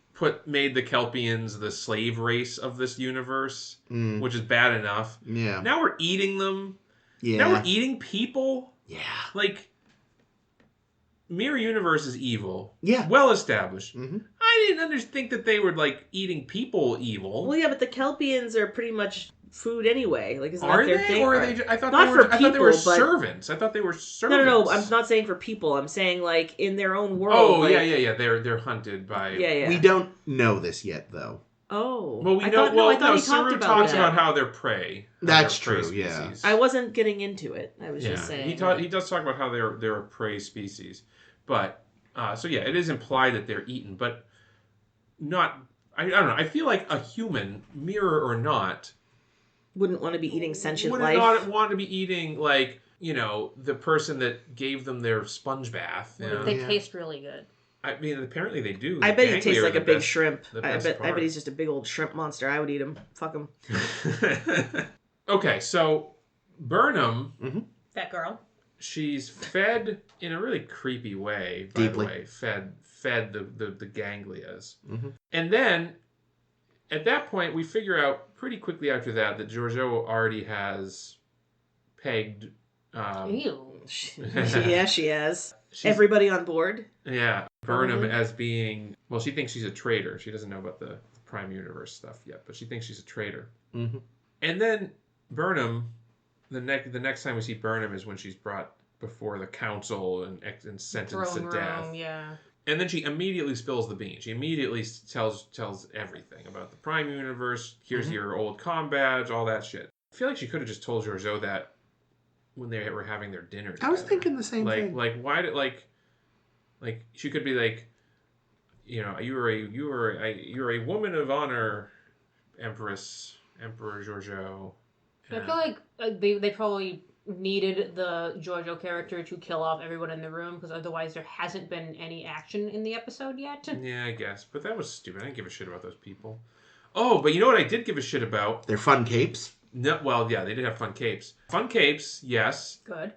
made the Kelpians the slave race of this universe, which is bad enough. Yeah. Now we're eating them. Yeah. Now we're eating people. Yeah. Like, Mirror Universe is evil. Yeah. Well established. Mm-hmm. I didn't think that they were, like, eating people evil. Well, yeah, but the Kelpians are pretty much food anyway. Like, isn't Are that their they? thing? Or are they? I thought Not they were. for I thought they were people, but- servants. I thought they were servants. No. I'm not saying for people. I'm saying, like, in their own world. Oh, like, yeah. They're hunted by. Yeah. We don't know this yet, though. Oh. Well, we I know. thought, I thought he Saru talked talks that. about how they're prey. That's How they're true, prey yeah. species. I wasn't getting into it. I was just saying. He does talk about how they're a prey species, but so yeah, it is implied that they're eaten, but not. I don't know. I feel like a human, mirror or not, Wouldn't want to be eating sentient would life. not want to be eating like the person that gave them their sponge bath. You know? They taste really good. I mean, apparently they do. I bet he Ganglia tastes are like the a big best- shrimp. the I best bet part. he's just a big old shrimp monster. I would eat him. Fuck him. Okay, so Burnham, That girl. she's fed in a really creepy way. By Deeply. the way, fed the ganglias, Mhm. and then at that point we figure out pretty quickly after that Georgiou already has pegged. Ew. Yeah, she has. she's- Everybody on board. Yeah, Burnham Probably. as being she thinks she's a traitor. She doesn't know about the Prime Universe stuff yet, but she thinks she's a traitor. Mm-hmm. And then Burnham, the next time we see Burnham is when she's brought before the council and sentenced Throne to death. room, yeah. And then she immediately spills the beans. She immediately tells everything about the Prime Universe. Here's your old comm badge, all that shit. I feel like she could have just told Georgiou that when they were having their dinner together. I was thinking the same thing. Like why did like she could be like, you're a woman of honor, Emperor Georgiou. I feel like they probably needed the Georgiou character to kill off everyone in the room because otherwise there hasn't been any action in the episode yet. Yeah, I guess. But that was stupid. I didn't give a shit about those people. Oh, but you know what I did give a shit about? They're fun capes. No, well, yeah, they did have fun capes. Fun capes, yes. Good.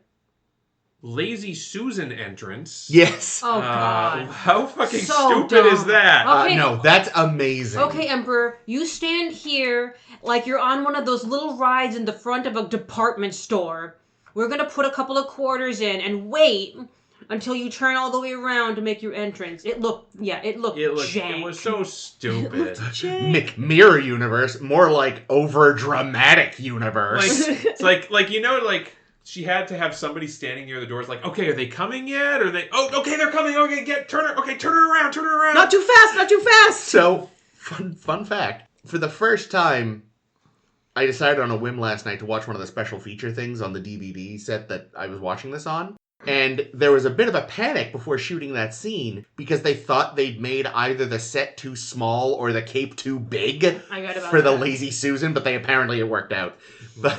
Lazy Susan entrance. Yes. Oh, God. How fucking So stupid is dumb. that? Okay. No, that's amazing. Okay, Emperor, you stand here like you're on one of those little rides in the front of a department store. We're gonna put a couple of quarters in and wait until you turn all the way around to make your entrance. It looked jank. It was so stupid. Mirror universe, more like over dramatic universe. It's like she had to have somebody standing near the doors, like, okay, are they coming yet? Or they? Oh, okay, they're coming. Okay, turn her around. Not too fast. So, fun fact: for the first time, I decided on a whim last night to watch one of the special feature things on the DVD set that I was watching this on. And there was a bit of a panic before shooting that scene because they thought they'd made either the set too small or the cape too big for the Lazy Susan, but apparently it worked out. But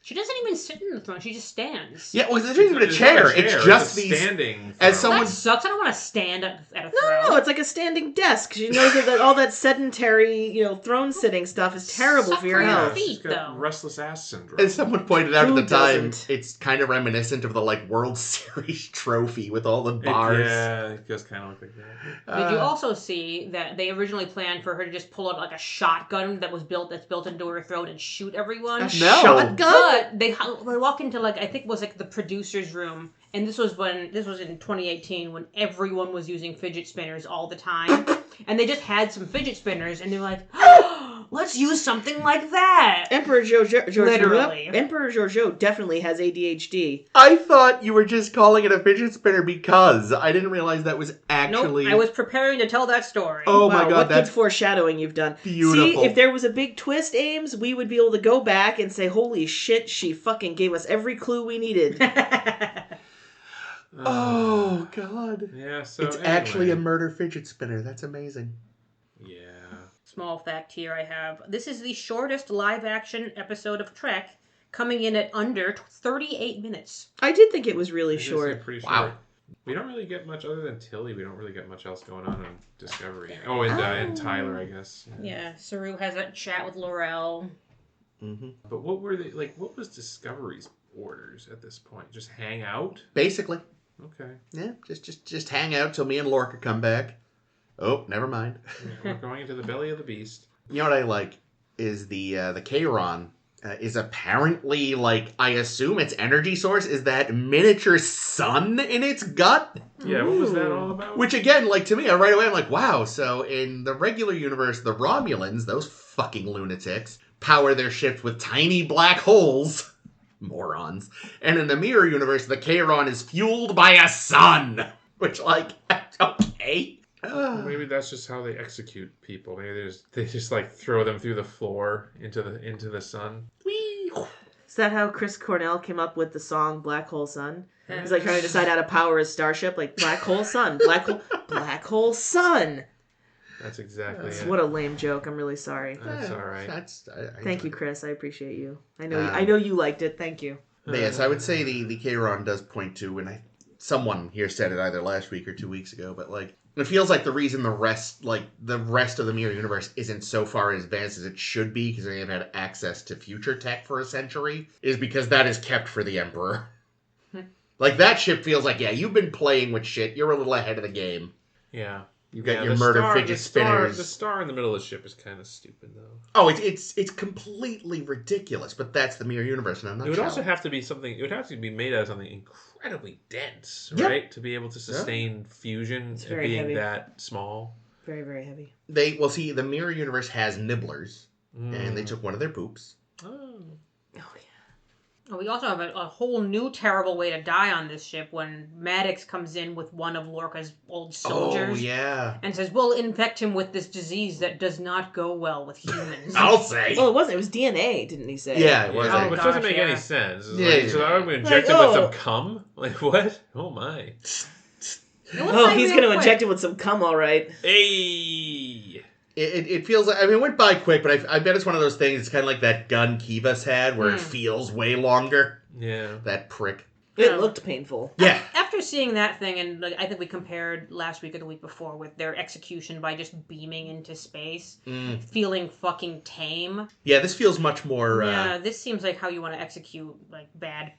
she doesn't even sit in the throne; she just stands. Yeah, well, there's even a chair. It's just these standing. As someone that sucks. I don't want to stand at a throne. No, it's like a standing desk. She knows that all that sedentary, throne sitting stuff is terrible for your health. Feet, though. Restless ass syndrome. As someone pointed out at the time, doesn't? it's kind of reminiscent of the World Series trophy with all the bars. It does kind of look like that. Did you also see that they originally planned for her to just pull out a shotgun that's built into her throat and shoot everyone? A shotgun? But they walk into I think it was the producer's room, and this was in 2018 when everyone was using fidget spinners all the time, and they just had some fidget spinners, and they were like, oh, let's use something like that. Emperor Georgiou, Literally. Emperor Georgiou definitely has ADHD. I thought you were just calling it a fidget spinner because I didn't realize that was actually. Nope, I was preparing to tell that story. Oh wow, my god, what that's good foreshadowing you've done. beautiful. See, if there was a big twist, Ames, we would be able to go back and say, holy shit, she fucking gave us every clue we needed. Oh god. Yeah, so it's actually a murder fidget spinner. That's amazing. Yeah. Small fact here I have. This is the shortest live-action episode of Trek, coming in at under 38 minutes. I did think it was really It is short. pretty Wow. short. We don't really get much other than Tilly. We don't really get much else going on Discovery. Oh, and Tyler, I guess. Yeah, Saru has a chat with Laurel. Mm-hmm. But what were they what was Discovery's orders at this point? Just hang out? Basically. Okay. Yeah, just hang out till me and Lorca come back. Oh, never mind. We're going into the belly of the beast. You know what I like is the Chiron is apparently I assume its energy source is that miniature sun in its gut. Yeah, what was that all about? Which again, to me, right away I'm like, wow. So in the regular universe, the Romulans, those fucking lunatics, power their ships with tiny black holes. Morons. And in the Mirror universe, the Chiron is fueled by a sun. Which, okay. Maybe that's just how they execute people. Maybe they just throw them through the floor into the sun. Whee! Is that how Chris Cornell came up with the song Black Hole Sun? He's trying to decide how to power his starship, Black Hole Sun, Black Hole Sun. That's exactly it. What a lame joke. I'm really sorry. That's all right. Thank you, Chris. I appreciate you. I know you liked it. Thank you. But yes, I would say the Chiron does point to, and someone here said it either last week or 2 weeks ago, but it feels like the reason the rest of the Mirror universe isn't so far advanced as it should be, because they have had access to future tech for a century, is because that is kept for the Emperor. That ship feels yeah, you've been playing with shit. You're a little ahead of the game. Yeah. You've got your murder fidget spinners. The star in the middle of the ship is kind of stupid, though. Oh, it's completely ridiculous, but that's the Mirror universe in a nutshell. It would also have to be something. It would have to be made out of something incredibly dense, right? Yep. To be able to sustain fusion It's and very being heavy. that small. Very, very heavy. The Mirror universe has nibblers, and they took one of their poops. Oh. We also have a whole new terrible way to die on this ship when Maddox comes in with one of Lorca's old soldiers. Oh, yeah. And says, we'll infect him with this disease that does not go well with humans. I'll say. Well, it wasn't. It was DNA, didn't he say? Yeah, it was. Oh, Which gosh, doesn't make yeah. any sense. It's Yeah, so I'm going to Like, inject him with oh. some cum? What? Oh, my. Oh, he's going to inject it with some cum, all right. Hey! It feels like, it went by quick, but I bet it's one of those things, it's kind of like that gun Kivas had, where it feels way longer. Yeah. That prick. It looked painful. Yeah. After seeing that thing, and I think we compared last week or the week before with their execution by just beaming into space, feeling fucking tame. Yeah, this feels much more... Yeah, this seems like how you want to execute bad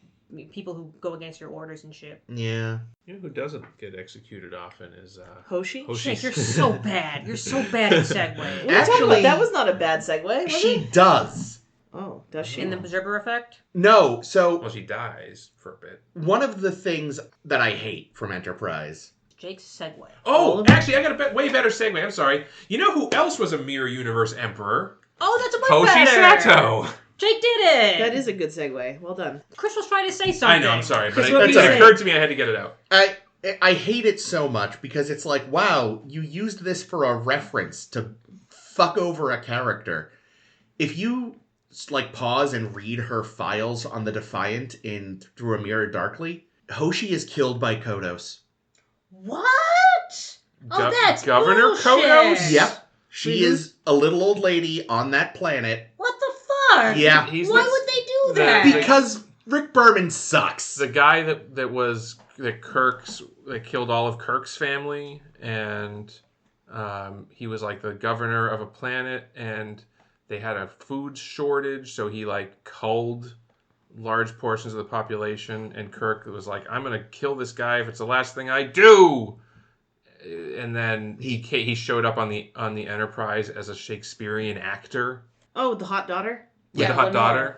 people who go against your orders and shit. Yeah. You know who doesn't get executed often is Hoshi? Shit, you're so bad. You're so bad at segue. Actually, that was not a bad segue, was She it? does. Oh, does she? in the Observer Effect? No, so Well, she dies for a bit. one of the things that I hate from Enterprise. Jake's segue. Oh, actually, I got a way better segue. I'm sorry. You know who else was a Mirror Universe Emperor? Oh, that's a much Hoshi better. Sato. Jake did it. That is a good segue. Well done. Chris was trying to say something. I know, I'm sorry, but Chris, what were it you saying? occurred to me I had to get it out. I hate it so much because it's like, wow, you used this for a reference to fuck over a character. If you like pause and read her files on the Defiant in Through a Mirror Darkly, Hoshi is killed by Kodos. What? Oh, that's Governor bullshit. Kodos? Yep. She is a little old lady on that planet. What the fuck? Yeah. Why would they do that? Because Rick Berman sucks. The guy that killed all of Kirk's family, and he was like the governor of a planet, and they had a food shortage, so he like culled large portions of the population, and Kirk was like, I'm gonna kill this guy if it's the last thing I do. And then he showed up on the Enterprise as a Shakespearean actor. Oh, the hot daughter? With the hot daughter.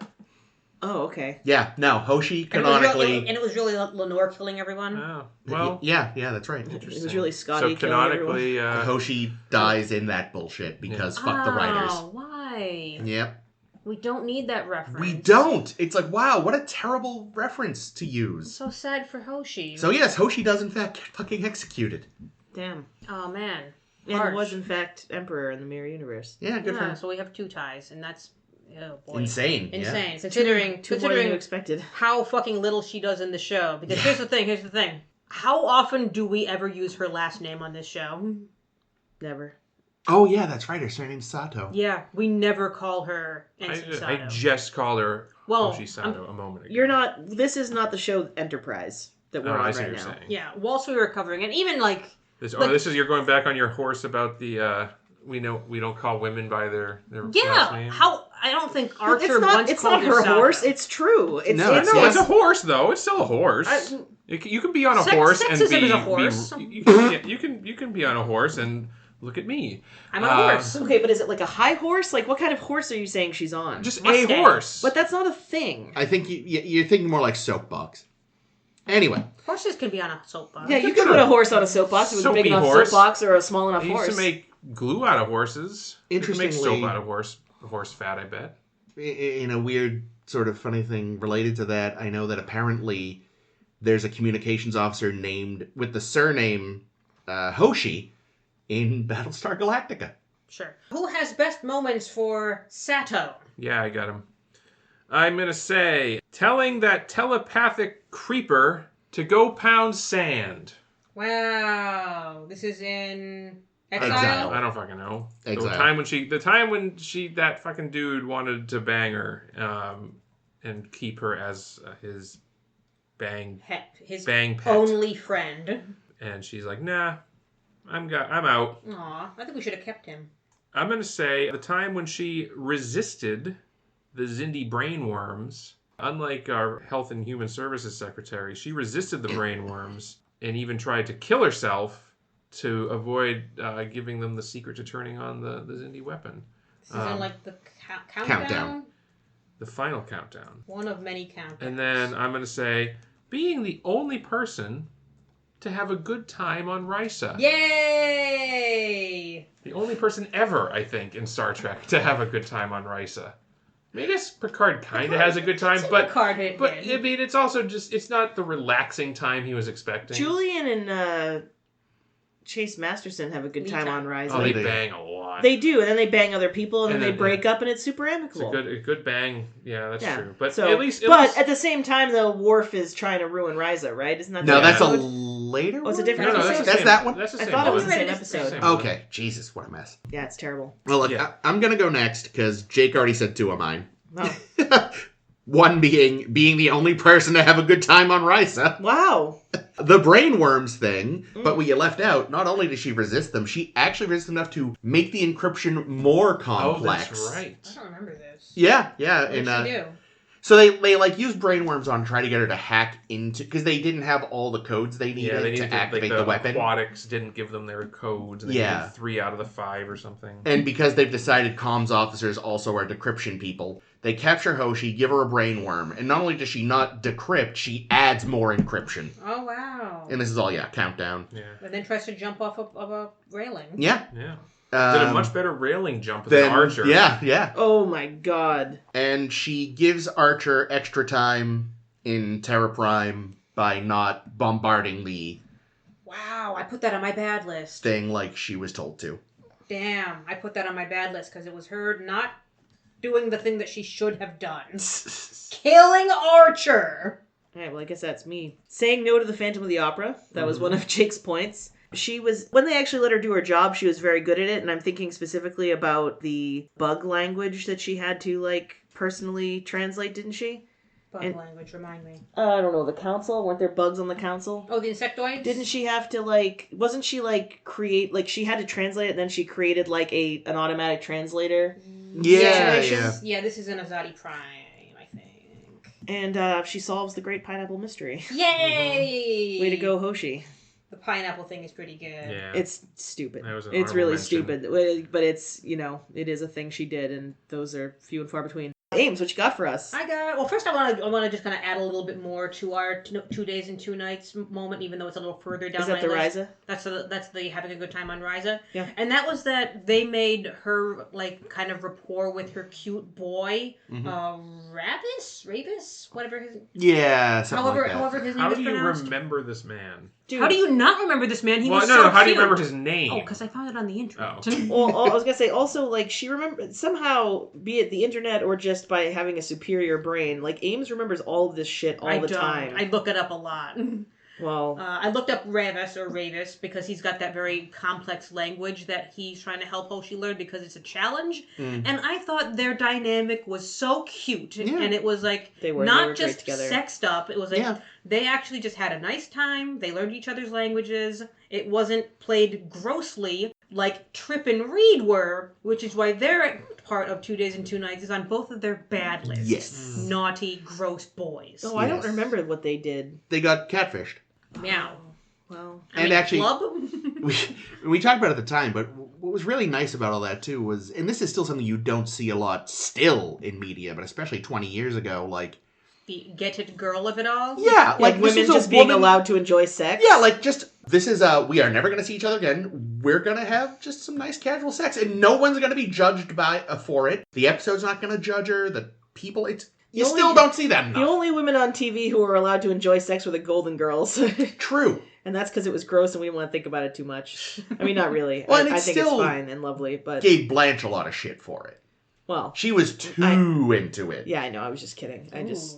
Oh, okay. Yeah, no, Hoshi canonically... And it was really Lenore killing everyone? Oh, well. Yeah, that's right. It was really Scotty So killing canonically... Hoshi dies in that bullshit because fuck the writers. Oh, why? Yep. We don't need that reference. We don't. It's like, wow, what a terrible reference to I'm use. so sad for Hoshi. So yes, Hoshi does in fact get fucking executed. Damn. Oh, man. And Harsh. was, in fact, Emperor in the Mirror Universe. Yeah, good for him. So we have 2 ties, and that's... Oh, boy. Insane. Insane. Yeah. Considering More than you considering expected. how fucking little she does in the show. Because here's the thing. How often do we ever use her last name on this show? Never. Oh yeah, that's right. Her surname's Sato. Yeah, we never call her Ensign Sato. I just called her Hoshi Sato a moment ago. You're not... This is not the show Enterprise that we're on I see right what you're now. saying. Yeah, whilst we were covering it, even like... This is you're going back on your horse about the... we don't call women by their last name. How... I don't think Archer It's not, once it's called not her Sato. horse. It's true. It's, No, it's, It's a horse though. It's still a horse. You can be on a horse and sexism be is a horse. you can be on a horse and look at me. I'm on a horse. Okay, but is it like a high horse? Like, what kind of horse are you saying she's on? Just Mustang. a horse. But that's not a thing. I think you're thinking more like soapbox. Anyway. Horses can be on a soapbox. Yeah, you could put a horse on a soapbox. It was a big Soapy enough horse. soapbox or a small enough They horse. used to make glue out of horses. You can make Interestingly- soap out of horse fat, I bet. In a weird sort of funny thing related to that, I know that apparently there's a communications officer named with the surname Hoshi in Battlestar Galactica. Sure. Who has best moments for Sato? Yeah, I got him. I'm going to say, telling that telepathic creeper to go pound sand. Wow. This is in Exile? Exile. I don't fucking know. Exile. The time when that fucking dude wanted to bang her, and keep her as his His bang pet. only friend. And she's like, nah, I'm out. Aw, I think we should have kept him. I'm going to say the time when she resisted the Xindi brainworms, unlike our Health and Human Services Secretary, she resisted the brainworms and even tried to kill herself to avoid giving them the secret to turning on the Xindi weapon. This is in like the countdown? The final countdown. One of many countdowns. And then I'm going to say, being the only person to have a good time on Risa. Yay! The only person ever, I think, in Star Trek to have a good time on Risa. I mean, I guess Picard kind of has a good time, but Picard I did. mean, it's also just, it's not the relaxing time he was expecting. Julian and Chase Masterson have a good time on Rise. Oh, they They- bang a lot. They do, and then they bang other people, and then they then- break up, and it's super It's amicable. a good bang. Yeah, that's true. But So, at least, at the same time, though, Worf is trying to ruin Risa, right? Isn't that No, the that's a episode? later Oh, it's a one? different no, episode? That's that one? That's the I same thought it was one. the same It's the episode. same one. Okay, Jesus, what a mess. Yeah, it's terrible. Well, look, Yeah. I'm going to go next because Jake already said 2 of mine. Oh. One being the only person to have a good time on Risa. Wow. The brainworms thing, but what you left out, not only did she resist them, she actually resisted enough to make the encryption more complex. Oh, that's right. I don't remember this. Yeah. What did And, she do? so they like used brainworms on trying to get her to hack into, because they didn't have all the codes they needed Yeah, they to needed activate like the weapon. Aquatics didn't give them their codes. And they Yeah. needed 3 out of the 5 or something. And because they've decided comms officers also are decryption people, They capture Hoshi, give her a brain worm, and not only does she not decrypt, she adds more encryption. Oh, wow. And this is all, countdown. Yeah. And then tries to jump off of a railing. Yeah. Yeah. Did a much better railing jump than Archer. Yeah. Oh my god. And she gives Archer extra time in Terra Prime by not bombarding the Wow, I put that on my bad list. thing like she was told to. Damn, I put that on my bad list because it was her not doing the thing that she should have done. Killing Archer! Alright, well I guess that's me. Saying no to the Phantom of the Opera. That was one of Jake's points. She was, when they actually let her do her job, she was very good at it, and I'm thinking specifically about the bug language that she had to, like, personally translate, didn't she? Bug language, remind me. I don't know, the council? Weren't there bugs on the council? Oh, the insectoids? Didn't she have to, like, wasn't she, like, create, like, she had to translate it, and then she created, like, an automatic translator? Yeah. Yeah, this is an Azadi Prime, I think. And she solves the Great Pineapple Mystery. Yay! Way to go, Hoshi. The pineapple thing is pretty good. Yeah. It's stupid. That was an It's honorable really mention. stupid. But it's, it is a thing she did, and those are few and far between. Ames, what you got for us? First I want to just kind of add a little bit more to our 2 days and 2 nights moment, even though it's a little further down Is that my the list. Ryza? That's the having a good time on Ryza. Yeah. And that was that they made her, like, kind of rapport with her cute boy, Ravis? Whatever his... Yeah, something like that. However his name How is do you pronounced. remember this man? Dude. How do you not remember this man? He Well, was no, so how do you cute. remember his name? Oh, because I found it on the internet. Well, I was gonna say also, like, she remembered somehow, be it the internet or just by having a superior brain, like Ames remembers all of this shit all the time. I look it up a lot. Well, I looked up Ravis because he's got that very complex language that he's trying to help Hoshi learn because it's a challenge. And I thought their dynamic was so cute. Yeah. And it was like They were not great just together. sexed up. It was like they actually just had a nice time. They learned each other's languages. It wasn't played grossly like Trip and Reed were, which is why their part of 2 days and 2 nights is on both of their bad lists. Yes. Naughty, gross boys. I don't remember what they did. They got catfished. Meow. Well, Actually, club? we talked about it at the time, but what was really nice about all that too was, and this is still something you don't see a lot still in media, but especially 20 years ago, like the get it girl of it all? yeah, like this women is a just being woman- allowed to enjoy sex. Yeah, like just this is we are never going to see each other again. We're going to have just some nice casual sex, and no one's going to be judged for it. The episode's not going to judge her. The people, you still don't see that enough. The only women on TV who were allowed to enjoy sex were the Golden Girls. True. And that's because it was gross and we didn't want to think about it too much. I mean, not really. Well, and I it's think it's still fine and lovely, but... Gave Blanche a lot of shit for it. Well... She was too into it. Yeah, I know. I was just kidding.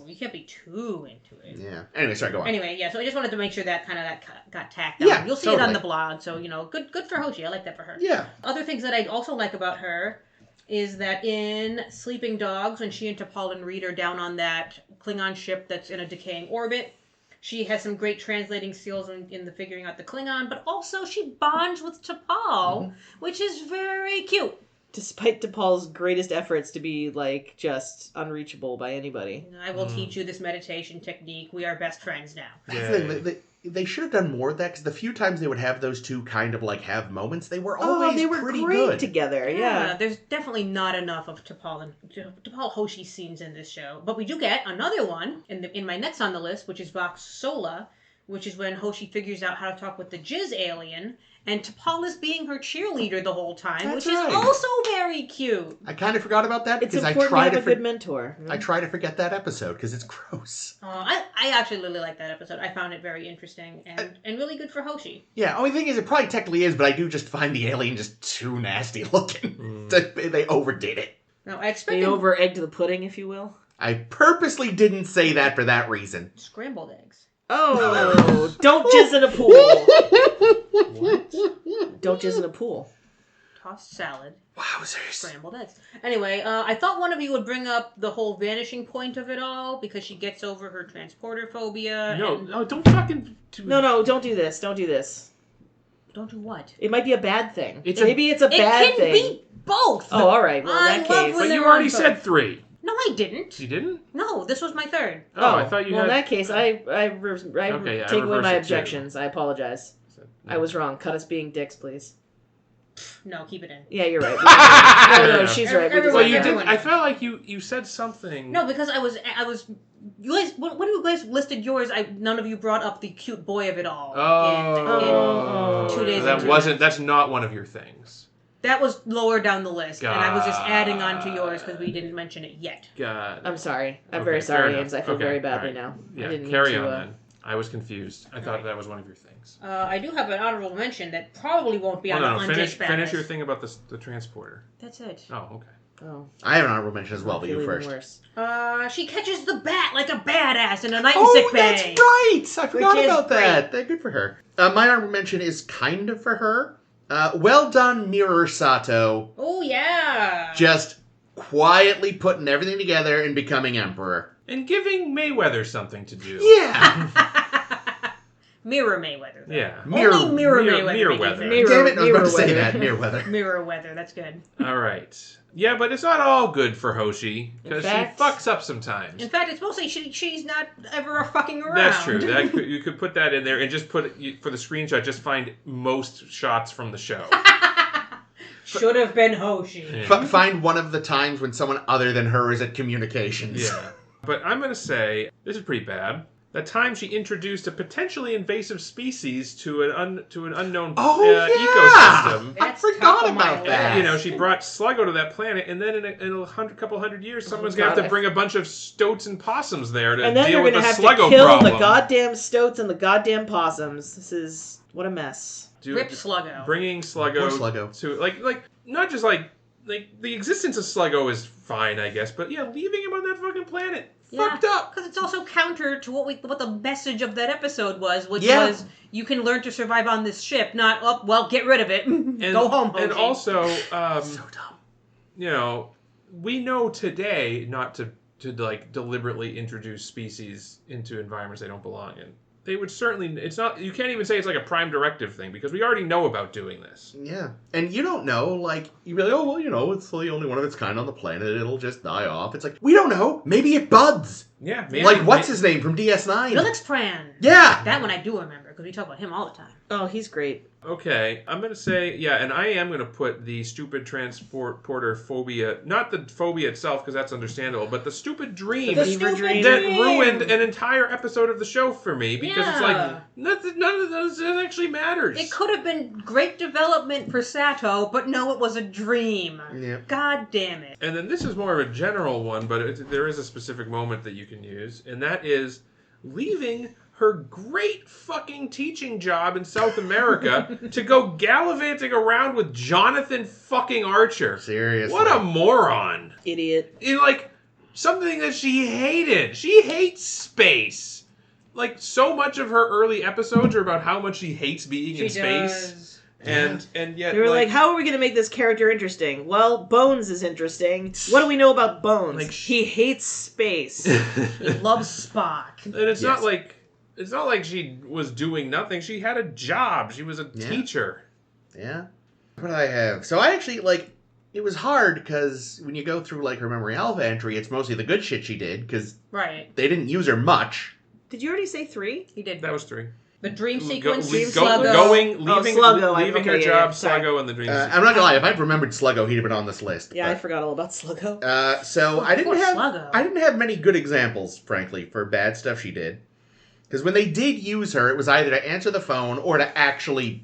You can't be too into it. Yeah. Anyway, sorry, go on. Anyway, yeah, so I just wanted to make sure that kind of got tacked on. Yeah, You'll see it on totally. the blog, so, good for Hoshi. I like that for her. Yeah. Other things that I also like about her is that in Sleeping Dogs, when she and T'Pol and Reed are down on that Klingon ship that's in a decaying orbit, she has some great translating skills in the figuring out the Klingon, but also she bonds with T'Pol, which is very cute. Despite DePaul's greatest efforts to be, like, just unreachable by anybody. I will teach you this meditation technique. We are best friends now. That's the thing, they should have done more of that, because the few times they would have those two kind of, like, have moments, they were always they were pretty great good. together, yeah. There's definitely not enough of T'Pol Hoshi scenes in this show, but we do get another one in my next on the list, which is Vox Sola, which is when Hoshi figures out how to talk with the Jizz alien, and T'Pol is being her cheerleader the whole time, That's which right. is also very cute. I kind of forgot about that, It's because I important to try have to a good mentor. I try to forget that episode, because it's gross. I actually really like that episode. I found it very interesting and really good for Hoshi. Yeah, only thing is, it probably technically is, but I do just find the alien just too nasty looking. They overdid it. Now, I They expected over-egged the pudding, if you will. I purposely didn't say that for that reason. scrambled eggs. Oh, don't jizz in a pool. What? Don't jizz in a pool. Tossed salad. Wowzers. Scrambled eggs. Anyway, I thought one of you would bring up the whole vanishing point of it all because she gets over her transporter phobia. No, don't fucking... No, don't do this. Don't do this. Don't do what? It might be a bad thing. Maybe it's a bad thing. It can be both. Oh, all right. Well, in that I love case... when But they're you already on said both. 3. No, I didn't. You didn't? No, this was my third. Oh, I thought you Well, had... in that case, I take away reversed my it, too. objections. I apologize. So, I was wrong. Cut us being dicks, please. No, keep it in. Yeah, you're right. No, she's right. We Well, you deserve did. that. I felt like you said something. No, because I was. You guys, when you guys listed yours, none of you brought up the cute boy of it all. Oh, in 2 days. that into wasn't. it. That's not one of your things. That was lower down the list, and I was just adding on to God. yours because we didn't mention it yet. God. I'm sorry. I'm Okay, very fair sorry, enough. Ames. I feel Okay, very badly all now. Yeah, I didn't carry mean to, on then. I was confused. I thought that was one of your things. I do have an honorable mention that probably won't be on No, the finish your thing about the transporter. That's it. Oh, okay. Oh, I have an honorable mention as well, but I feel you even first. worse. She catches the bat like a badass in a night in Oh, sick bay. that's right! I forgot is about that. Good for her. My honorable mention is kind of for her. Well done, Mirror Sato. Oh yeah. Just quietly putting everything together and becoming emperor. And giving Mayweather something to do. Yeah! Mirror Mayweather. Though. Yeah. Only Mirror Mayweather. Mirror make you weather. think. Mirror- Damn it, I was about to say weather. that. Mirror weather. Mirror weather. That's good. All right. Yeah, but it's not all good for Hoshi because In she fact- fucks up sometimes. In fact, it's mostly she's not ever fucking around. That's true. You could put that in there and just put it for the screenshot. Just find most shots from the show. Should have been Hoshi. Yeah. Find one of the times when someone other than her is at communications. Yeah. But I'm going to say, this is pretty bad. The time she introduced a potentially invasive species to an unknown ecosystem. I That's forgot top of my about that. You know, she brought Sluggo to that planet, and then in a couple hundred years, someone's going to God, have to bring a bunch of stoats and possums there to And then deal they're with going the to have to Sluggo kill problem. the goddamn stoats and the goddamn possums. This is... What a mess. Rip Sluggo. Bringing Poor Sluggo, Sluggo. to like not just like the existence of Sluggo is fine, I guess, but yeah, leaving him on that fucking planet fucked up. Because it's also counter to what the message of that episode was, which Yeah. was you can learn to survive on this ship, not, oh, well, get rid of it. Go home, Hoshi. And also, So dumb. you know, we know today not to like deliberately introduce species into environments they don't belong in. They would certainly. It's not. You can't even say it's like a prime directive thing because we already know about doing this. Yeah. And you don't know, like, you'd be like, oh, well, you know, it's the only one of its kind on the planet. It'll just die off. It's like, we don't know. Maybe it buds. Yeah, maybe, Like, what's his name from DS9? Felix Pran. Yeah. That one I do remember, because we talk about him all the time. Oh, he's great. Okay, I'm gonna say and I am gonna put the stupid transporter phobia, not the phobia itself because that's understandable, but the stupid dream The stupid dream. that ruined an entire episode of the show for me because it's like Yeah. none of those actually matters. It could have been great development for Sato, but no, it was a dream. Yeah. God damn it. And then this is more of a general one, but there is a specific moment that you can use, and that is leaving her great fucking teaching job in South America to go gallivanting around with Jonathan fucking Archer. Seriously. What a moron. Idiot. In like something that she hated. She hates space. Like so much of her early episodes are about how much she hates being in space. Does. And yet They were like, how are we going to make this character interesting? Well, Bones is interesting. What do we know about Bones? Like, he hates space. He loves Spock. And it's Yes. not like she was doing nothing. She had a job. She was a teacher. Yeah. What did I have? So I actually, like, it was hard because when you go through, like, her Memory Alpha entry, it's mostly the good shit she did because Right. they didn't use her much. Did you already say 3? He did. That was 3. The dream Go- sequence, le- Sluggo. go- leaving Sluggo, leaving her okay, job, yeah, sorry. Sluggo, and the dream sequence. I'm not gonna lie, if I'd remembered Sluggo, he'd have been on this list. Yeah, I but, forgot all about Sluggo. so Oh, I didn't poor have Sluggo. I didn't have many good examples, frankly, for bad stuff she did. Because when they did use her, it was either to answer the phone or to actually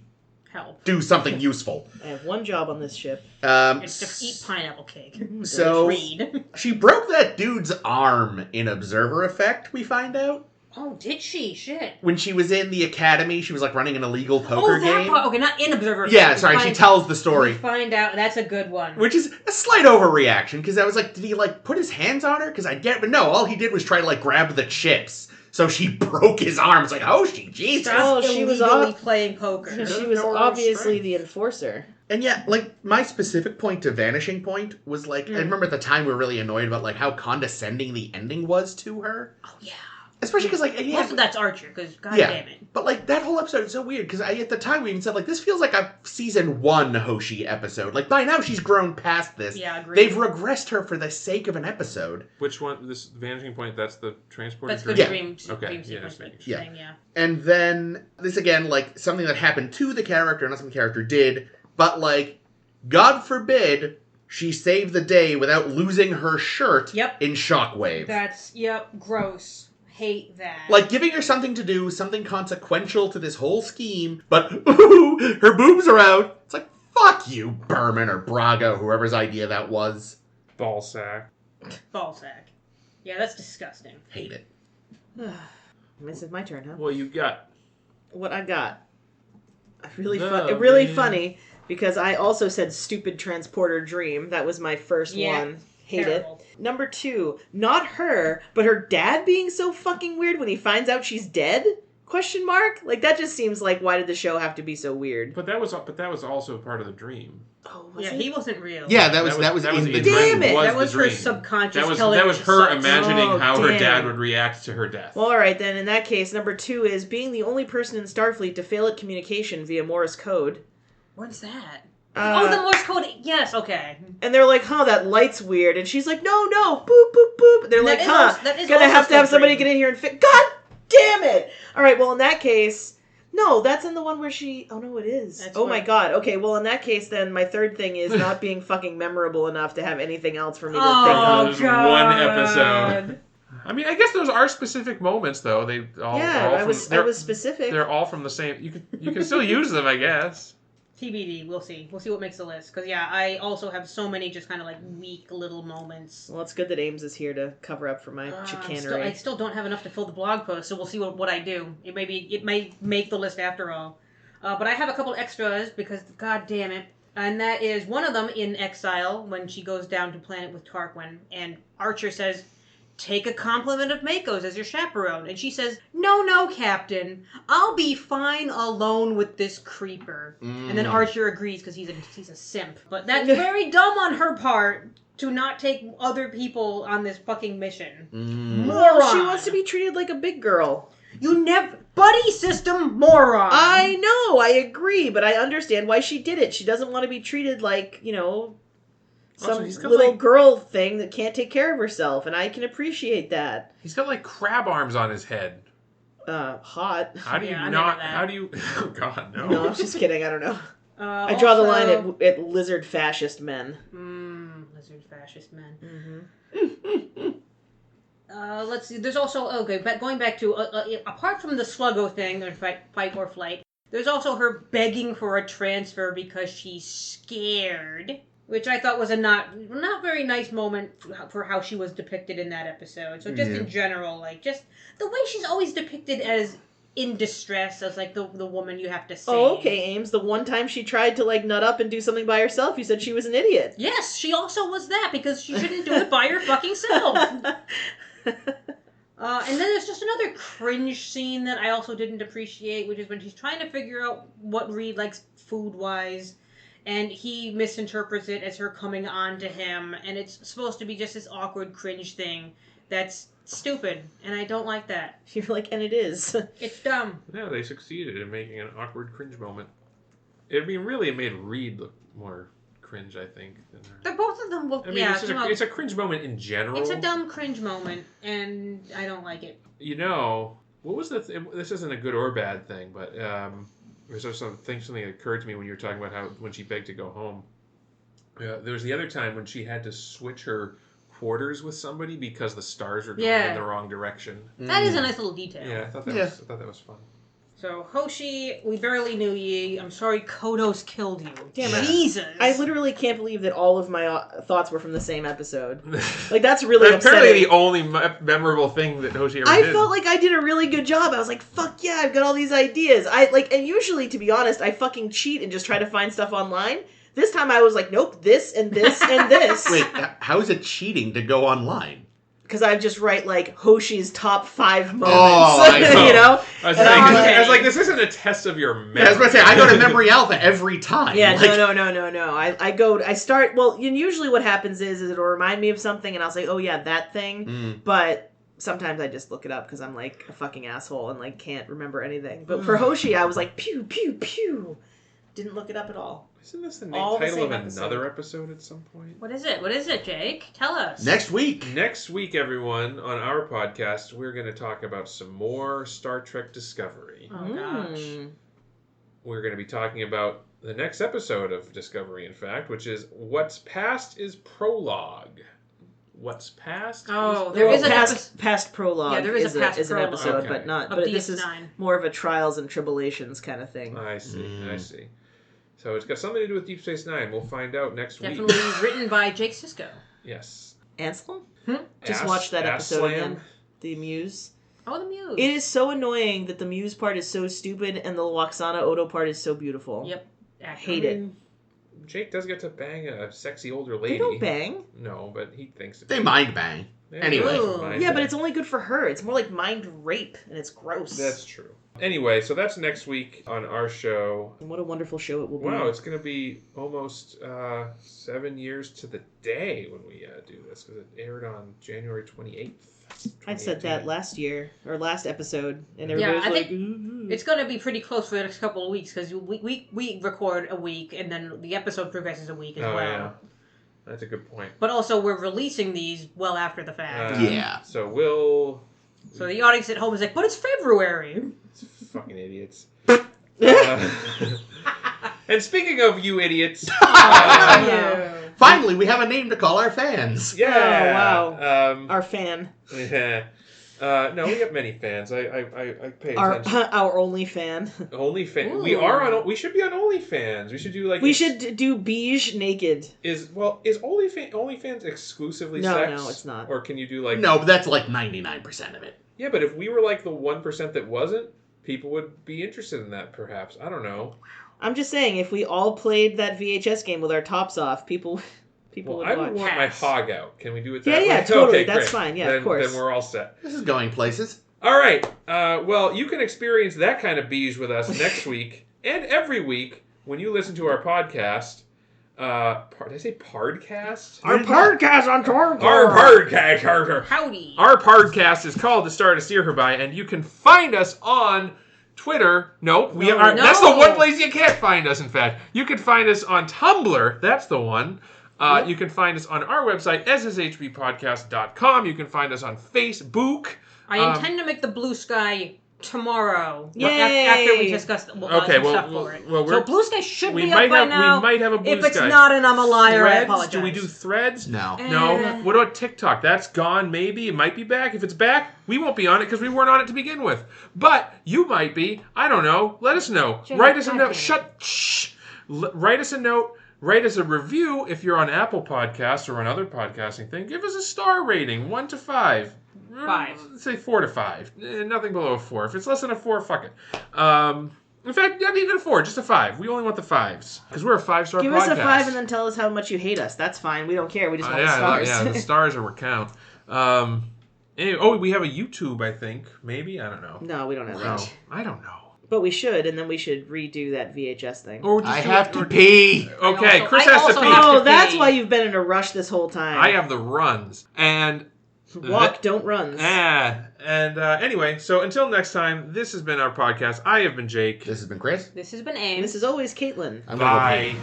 Help. do something useful. I have one job on this ship. It's to eat pineapple cake. So- Read. She broke that dude's arm in Observer Effect, we find out. Oh, did she? Shit. When she was in the academy, she was like running an illegal poker Oh, that game. part. Okay, not in Observer. Yeah, We sorry, she find- tells the We story. find out that's a good one. Which is a slight overreaction, because I was like, did he like put his hands on her? Because I get, but no, all he did was try to like grab the chips. So she broke his arm. It's like, oh, Jesus. Just Oh, she was illegally off- playing poker. She doesn't was know her obviously strength. the enforcer. And yeah, like, my specific point to Vanishing Point was like, I remember at the time we were really annoyed about like how condescending the ending was to her. Oh yeah. Especially because like, Most of that's Archer, because god Yeah. damn it. But like that whole episode is so weird because at the time we even said like this feels like a season 1 Hoshi episode. Like by now she's grown past this. Yeah, agreed. They've regressed her for the sake of an episode. Which one? This Vanishing Point, that's the transporter That's the dream? dream, Okay, dream yeah, sequence just making sure. thing, yeah. And then this again, like something that happened to the character, not something the character did, but, like, God forbid she saved the day without losing her shirt in Shockwave. That's, gross. Hate that. Like, giving her something to do, something consequential to this whole scheme, but, ooh, her boobs are out. It's like, fuck you, Berman or Braga, whoever's idea that was. Ballsack. Ballsack. Yeah, that's disgusting. Hate it. This is my turn, huh? Well, you got... What I got. Really funny, because I also said stupid transporter dream. That was my first one. Hate terrible. it. Number 2, not her, but her dad being so fucking weird when he finds out she's dead? Question mark? Like, that just seems like, why did the show have to be so weird? But that was also part of the dream. Oh, he wasn't real. Yeah, that was in the dream. Damn it! That was the her dream. subconscious. That was her imagining Oh, how her damn. dad would react to her death. Well, alright then, in that case, number 2 is being the only person in Starfleet to fail at communication via Morse code. What's that? The Morse code. Yes, okay. And they're like, that light's weird. And she's like, no, boop, boop, boop. They're like, that is gonna also have to have somebody strange. get in here and fix. God damn it! Alright, well, in that case, no, that's in the one where she. Oh, no, it is. That's my god. Okay, well, in that case, then my third thing is not being fucking memorable enough to have anything else for me to think of. There's one episode. I mean, I guess those are specific moments, though. They all. I was specific. They're all from the same. You can still use them, I guess. TBD, we'll see. We'll see what makes the list. Because, I also have so many just kind of like weak little moments. Well, it's good that Ames is here to cover up for my chicanery. I still don't have enough to fill the blog post, so we'll see what I do. It may make the list after all. But I have a couple extras because, god damn it. And that is one of them in Exile when she goes down to planet with Tarquin. And Archer says, take a compliment of Mako's as your chaperone. And she says, no, Captain. I'll be fine alone with this creeper. And then Archer agrees because he's a simp. But that's very dumb on her part to not take other people on this fucking mission. Moron. She wants to be treated like a big girl. You never... Buddy system moron. I know, I agree, but I understand why she did it. She doesn't want to be treated like, some little girl thing that can't take care of herself, and I can appreciate that. He's got like crab arms on his head. Hot. How do you not? How do you? Oh God, no. No, I'm just kidding. I don't know. I draw the line at lizard fascist men. Lizard fascist men. Let's see. There's also but going back to apart from the Sluggo thing, or fight or flight. There's also her begging for a transfer because she's scared. Which I thought was a not very nice moment for how she was depicted in that episode. So just in general, like, just the way she's always depicted as in distress, as, like, the woman you have to save. Oh, okay, Ames. The one time she tried to, like, nut up and do something by herself, you said she was an idiot. Yes, she also was that, because she shouldn't do it by her fucking self. And then there's just another cringe scene that I also didn't appreciate, which is when she's trying to figure out what Reed likes food-wise. And he misinterprets it as her coming on to him. And it's supposed to be just this awkward cringe thing that's stupid. And I don't like that. You're like, and it is. It's dumb. Yeah, they succeeded in making an awkward cringe moment. It made Reed look more cringe, I think. They're both of them look, it's a cringe moment in general. It's a dumb cringe moment. And I don't like it. What was this isn't a good or bad thing, but... There's something that occurred to me when you were talking about when she begged to go home. There was the other time when she had to switch her quarters with somebody because the stars were going in the wrong direction. That is a nice little detail. Yeah, I thought that was fun. So, Hoshi, we barely knew ye. I'm sorry Kodos killed you. Damn it. Jesus. I literally can't believe that all of my thoughts were from the same episode. Like, that's really upsetting. Apparently the only memorable thing that Hoshi ever did. I felt like I did a really good job. I was like, fuck yeah, I've got all these ideas. And usually, to be honest, I fucking cheat and just try to find stuff online. This time I was like, nope, this and this and this. Wait, how is it cheating to go online? Because I just write, like, Hoshi's top 5 moments. Oh, I know. I was like, this isn't a test of your memory. I was going to say, I go to Memory Alpha every time. Yeah, no. I start, and usually what happens is it'll remind me of something, and I'll say, oh, yeah, that thing. But sometimes I just look it up because I'm, like, a fucking asshole and, like, can't remember anything. But for Hoshi, I was like, pew, pew, pew. Didn't look it up at all. Isn't this the title of another episode at some point? What is it, Jake? Tell us. Next week, everyone, on our podcast, we're going to talk about some more Star Trek Discovery. Oh, gosh. We're going to be talking about the next episode of Discovery, in fact, which is What's Past is Prologue. What's Past Oh, is there is Prologue. a past prologue. Yeah, there is a past is an prologue. episode, Okay. but not. Of But this is DS9. more of a trials and tribulations kind of thing. I see. So it's got something to do with Deep Space Nine. We'll find out next week. Definitely written by Jake Sisko. Yes. Anselm? Hmm? Just watch that episode Aslan. again. The Muse. Oh, the Muse. It is so annoying that the Muse part is so stupid and the Waxana Odo part is so beautiful. Yep. I hate it. Jake does get to bang a sexy older They lady. don't bang. No, but he thinks They mind bang. Yeah, Anyway. he Ooh. mind Yeah, but bang. it's only good for her. It's more like mind rape, and it's gross. That's true. Anyway, so that's next week on our show. And what a wonderful show it will be. Wow, it's going to be almost 7 years to the day when we do this, because it aired on January 28th. I said that 2018. last year, or last episode, and Yeah, everybody's I like, think "Ooh." it's going to be pretty close for the next couple of weeks because we record a week and then the episode progresses a week as well. Yeah. That's a good point. But also, we're releasing these well after the fact. Yeah. So we'll... So the audience at home is like, but it's February. Fucking idiots. And speaking of you idiots... Finally, we have a name to call our fans. Yeah. Oh, wow. Um, Our fan. yeah. No, we have many fans. I pay attention. Our only fan. OnlyFans. We Ooh. are on. We should be on OnlyFans. We should do like. We should do beige naked. Is OnlyFans exclusively No, sex? no, it's not. Or can you do like? No, but that's like 99% of it. Yeah, but if we were like the 1% that wasn't, people would be interested in that. Perhaps I don't know. I'm just saying, if we all played that VHS game with our tops off, people Well, would I watch. would want my hog out. Can we do it that Yeah, way? yeah, totally. Okay, That's great. fine. Yeah, then, of course. Then we're all set. This is going places. All right. Well, you can experience that kind of beige with us next week and every week when you listen to our podcast. Did I say podcast? Our podcast on Torque. Our podcast. Howdy. Our podcast is called The Star to Steer Her By, and you can find us on Twitter. No. That's the one place you can't find us, in fact. You can find us on Tumblr. That's the one. You can find us on our website, sshbpodcast.com. You can find us on Facebook. I intend to make the Blue Sky tomorrow. Yay! After we discuss some stuff for it. So Blue Sky should be up by now. We might have a Blue If it's Sky. not and I'm a liar, I Threads? apologize. Do we do Threads? No. No. What about TikTok? That's gone, maybe. It might be back. If it's back, we won't be on it because we weren't on it to begin with. But you might be. I don't know. Let us know. Jay, Write us a note. goddamn. Shh. Write us a note. Write us a review if you're on Apple Podcasts or on other podcasting thing. Give us a star rating, 1 to 5. 5. Let's say 4 to 5. Nothing below a 4. If it's less than a 4, fuck it. In fact, not even a 4, just a 5. We only want the 5s because we're a 5-star podcast. Give us a 5 and then tell us how much you hate us. That's fine. We don't care. We just want the stars. Yeah, the stars are what count. Anyway, we have a YouTube, I think. Maybe? I don't know. No, we don't have that. I don't know. But we should, and then we should redo that VHS thing. Or just I do have it- to pee. Okay, Chris I has to also pee. have to Oh, that's pee. why you've been in a rush this whole time. I have the runs. And... Walk, don't runs. Anyway, so until next time, this has been our podcast. I have been Jake. This has been Chris. This has been And Ames. this is always Caitlin. I'm gonna go Bye.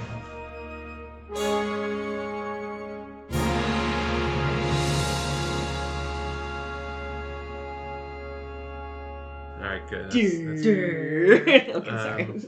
pee. All right, good. That's- Okay, sorry.